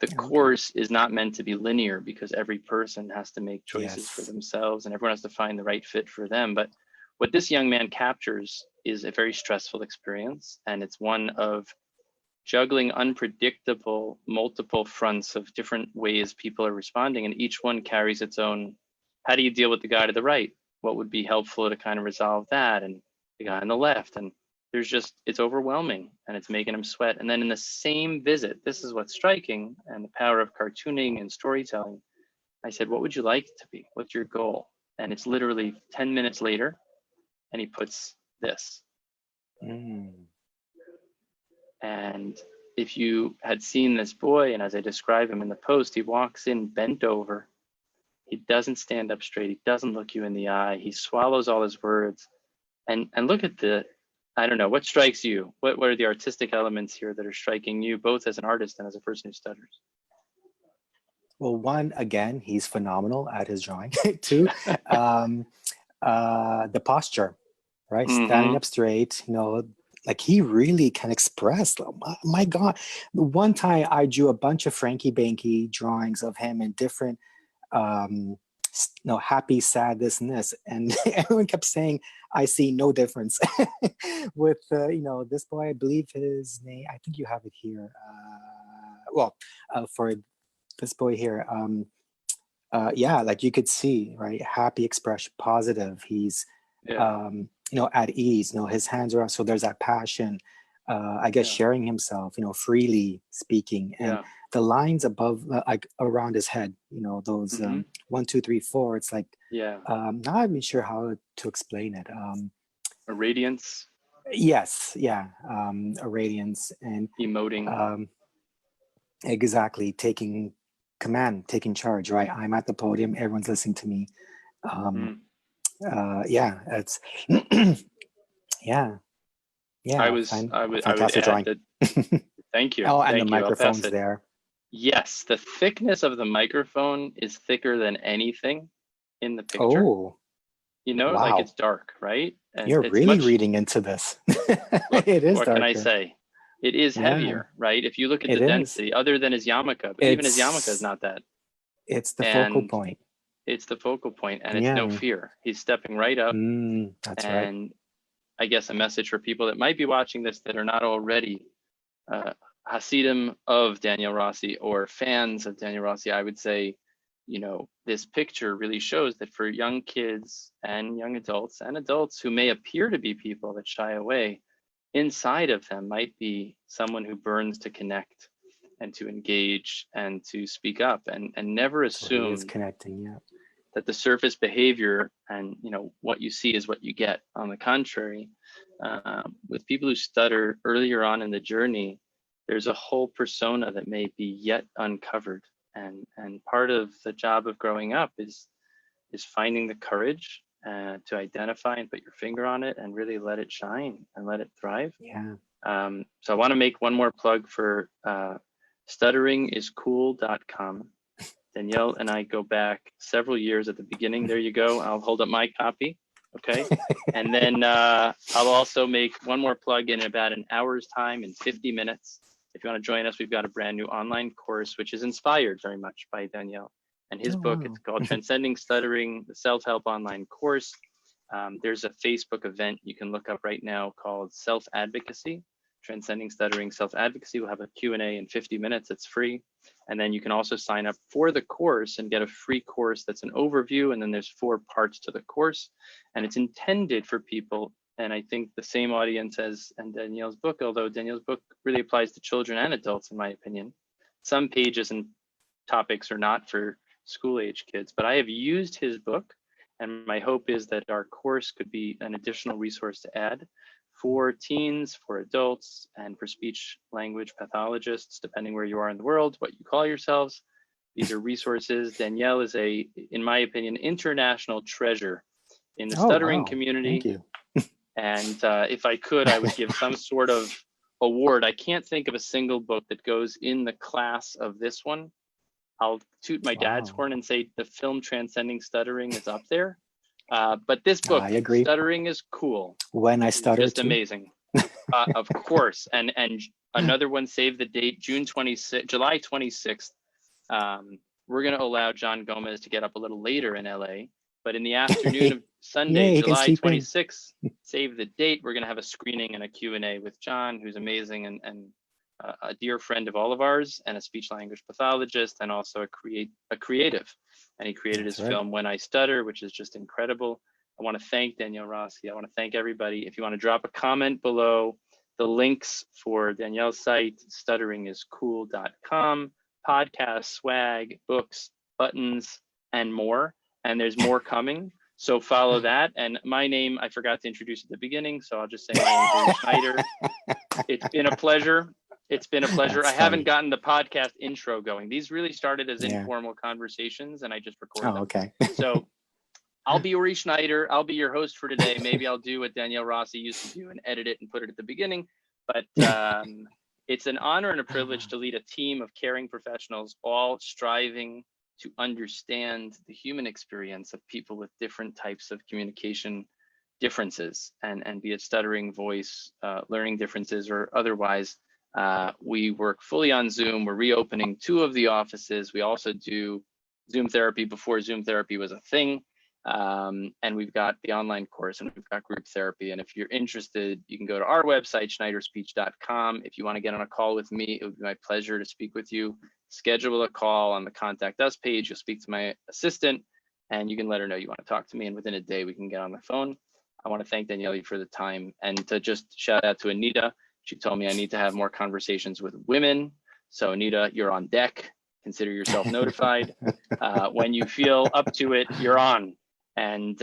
The course is not meant to be linear, because every person has to make choices for themselves, and everyone has to find the right fit for them. But what this young man captures is a very stressful experience, and it's one of juggling unpredictable multiple fronts of different ways people are responding, and each one carries its own. How do you deal with the guy to the right? What would be helpful to kind of resolve that? And the guy on the left, and it's overwhelming, and it's making him sweat. And then in the same visit, this is what's striking, and the power of cartooning and storytelling. I said, what would you like it to be? What's your goal? And it's literally 10 minutes later, and he puts this. And if you had seen this boy, and as I describe him in the post, he walks in bent over. He doesn't stand up straight. He doesn't look you in the eye. He swallows all his words. And look at the, I don't know, what strikes you? What are the artistic elements here that are striking you, both as an artist and as a person who stutters? Well, one, again, he's phenomenal at his drawing. Two, the posture, right? Standing up straight, you know, like he really can express. Oh my God. One time I drew a bunch of Frankie Banky drawings of him in different, happy, sad, this and this. And everyone kept saying, I see no difference with, this boy, I believe his name, I think you have it here. For this boy here, like you could see, right? Happy expression, positive. He's, at ease, his hands are up. So there's that passion, I guess, sharing himself, freely speaking. And the lines above, like around his head, those 1, 2, 3, 4, it's like, not even sure how to explain it. A radiance. Yes. Yeah. A radiance and emoting. Exactly. Taking command, taking charge, right? I'm at the podium. Everyone's listening to me. It's I would add that. Thank you. And the microphone's there. Yes, the thickness of the microphone is thicker than anything in the picture. Oh, wow. Like it's dark, right? And you're really reading into this. It is. What darker. Can I say? It is heavier, right? If you look at the density, other than his yarmulke, but even his yarmulke is not that. It's the focal point. It's the focal point, and it's no fear. He's stepping right up. That's and right. I guess a message for people that might be watching this that are not already Hasidim of Daniele Rossi or fans of Daniele Rossi, I would say, this picture really shows that for young kids and young adults and adults who may appear to be people that shy away, inside of them might be someone who burns to connect and to engage and to speak up and never assume that the surface behavior and what you see is what you get. On the contrary, with people who stutter earlier on in the journey, there's a whole persona that may be yet uncovered. And part of the job of growing up is finding the courage to identify and put your finger on it and really let it shine and let it thrive. So I want to make one more plug for stutteringiscool.com. Daniele and I go back several years at the beginning. There you go. I'll hold up my copy. Okay. And then I'll also make one more plug in about an hour's time in 50 minutes. If you want to join us, we've got a brand new online course, which is inspired very much by Daniele and his book. It's called Transcending Stuttering, the self-help online course. There's a Facebook event you can look up right now called Self-Advocacy, Transcending Stuttering Self-Advocacy. We'll have a Q&A in 50 minutes. It's free. And then you can also sign up for the course and get a free course that's an overview. And then there's 4 parts to the course. And it's intended for people, and I think the same audience as in Daniele's book, although Daniele's book really applies to children and adults, in my opinion. Some pages and topics are not for school-age kids, but I have used his book, and my hope is that our course could be an additional resource to add for teens, for adults, and for speech language pathologists, depending where you are in the world, what you call yourselves. These are resources. Daniele is in my opinion, international treasure in the stuttering community. Thank you. And if I could, I would give some sort of award. I can't think of a single book that goes in the class of this one. I'll toot my dad's horn and say the film Transcending Stuttering is up there. But this book, I agree. Stuttering is Cool. When I stutter, just amazing. Of course. And another one, save the date, July 26th. We're going to allow John Gomez to get up a little later in LA. But in the afternoon of Sunday, July 26th, save the date, we're going to have a screening and a Q&A with John, who's amazing and a dear friend of all of ours, and a speech language pathologist, and also a creative. And he created his film When I Stutter, which is just incredible. I want to thank Daniele Rossi. I want to thank everybody. If you want to drop a comment below, the links for Daniele's site, stutteringiscool.com, podcast, swag, books, buttons, and more, and there's more coming. So follow that. And my name, I forgot to introduce at the beginning, so I'll just say my name is Uri Schneider. It's been a pleasure. It's been a pleasure. That's I haven't funny. gotten the podcast intro going. These really started as Yeah. informal conversations, and I just recorded Oh, them. okay. So I'll be Uri Schneider. I'll be your host for today. Maybe I'll do what Daniele Rossi used to do and edit it and put it at the beginning. But it's an honor and a privilege to lead a team of caring professionals, all striving to understand the human experience of people with different types of communication differences, and be it stuttering, voice, learning differences, or otherwise. We work fully on Zoom. We're reopening 2 of the offices. We also do Zoom therapy before Zoom therapy was a thing. And we've got the online course, and we've got group therapy. And if you're interested, you can go to our website, schneiderspeech.com. If you want to get on a call with me, it would be my pleasure to speak with you. Schedule a call on the Contact Us page. You'll speak to my assistant, and you can let her know you want to talk to me. And within a day, we can get on the phone. I want to thank Daniele for the time, and to just shout out to Anita. She told me I need to have more conversations with women. So Anita, you're on deck. Consider yourself notified. When you feel up to it, you're on. And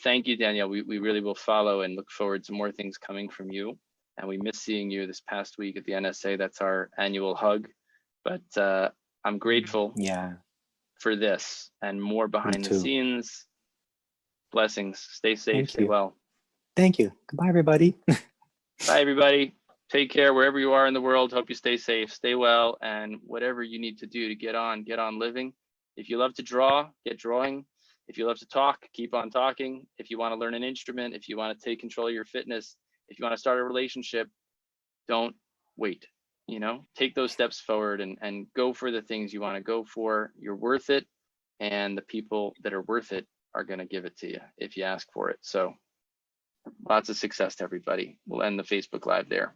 thank you, Danielle. We really will follow and look forward to more things coming from you. And we miss seeing you this past week at the NSA. That's our annual hug. But I'm grateful for this and more behind the scenes. Blessings. Stay safe. Stay well. Thank you. Goodbye, everybody. Bye, everybody. Take care wherever you are in the world. Hope you stay safe, stay well, and whatever you need to do to get on living. If you love to draw, get drawing. If you love to talk, keep on talking. If you want to learn an instrument, if you want to take control of your fitness, if you want to start a relationship, don't wait. You know, take those steps forward and go for the things you want to go for. You're worth it, and the people that are worth it are going to give it to you if you ask for it. So lots of success to everybody. We'll end the Facebook Live there.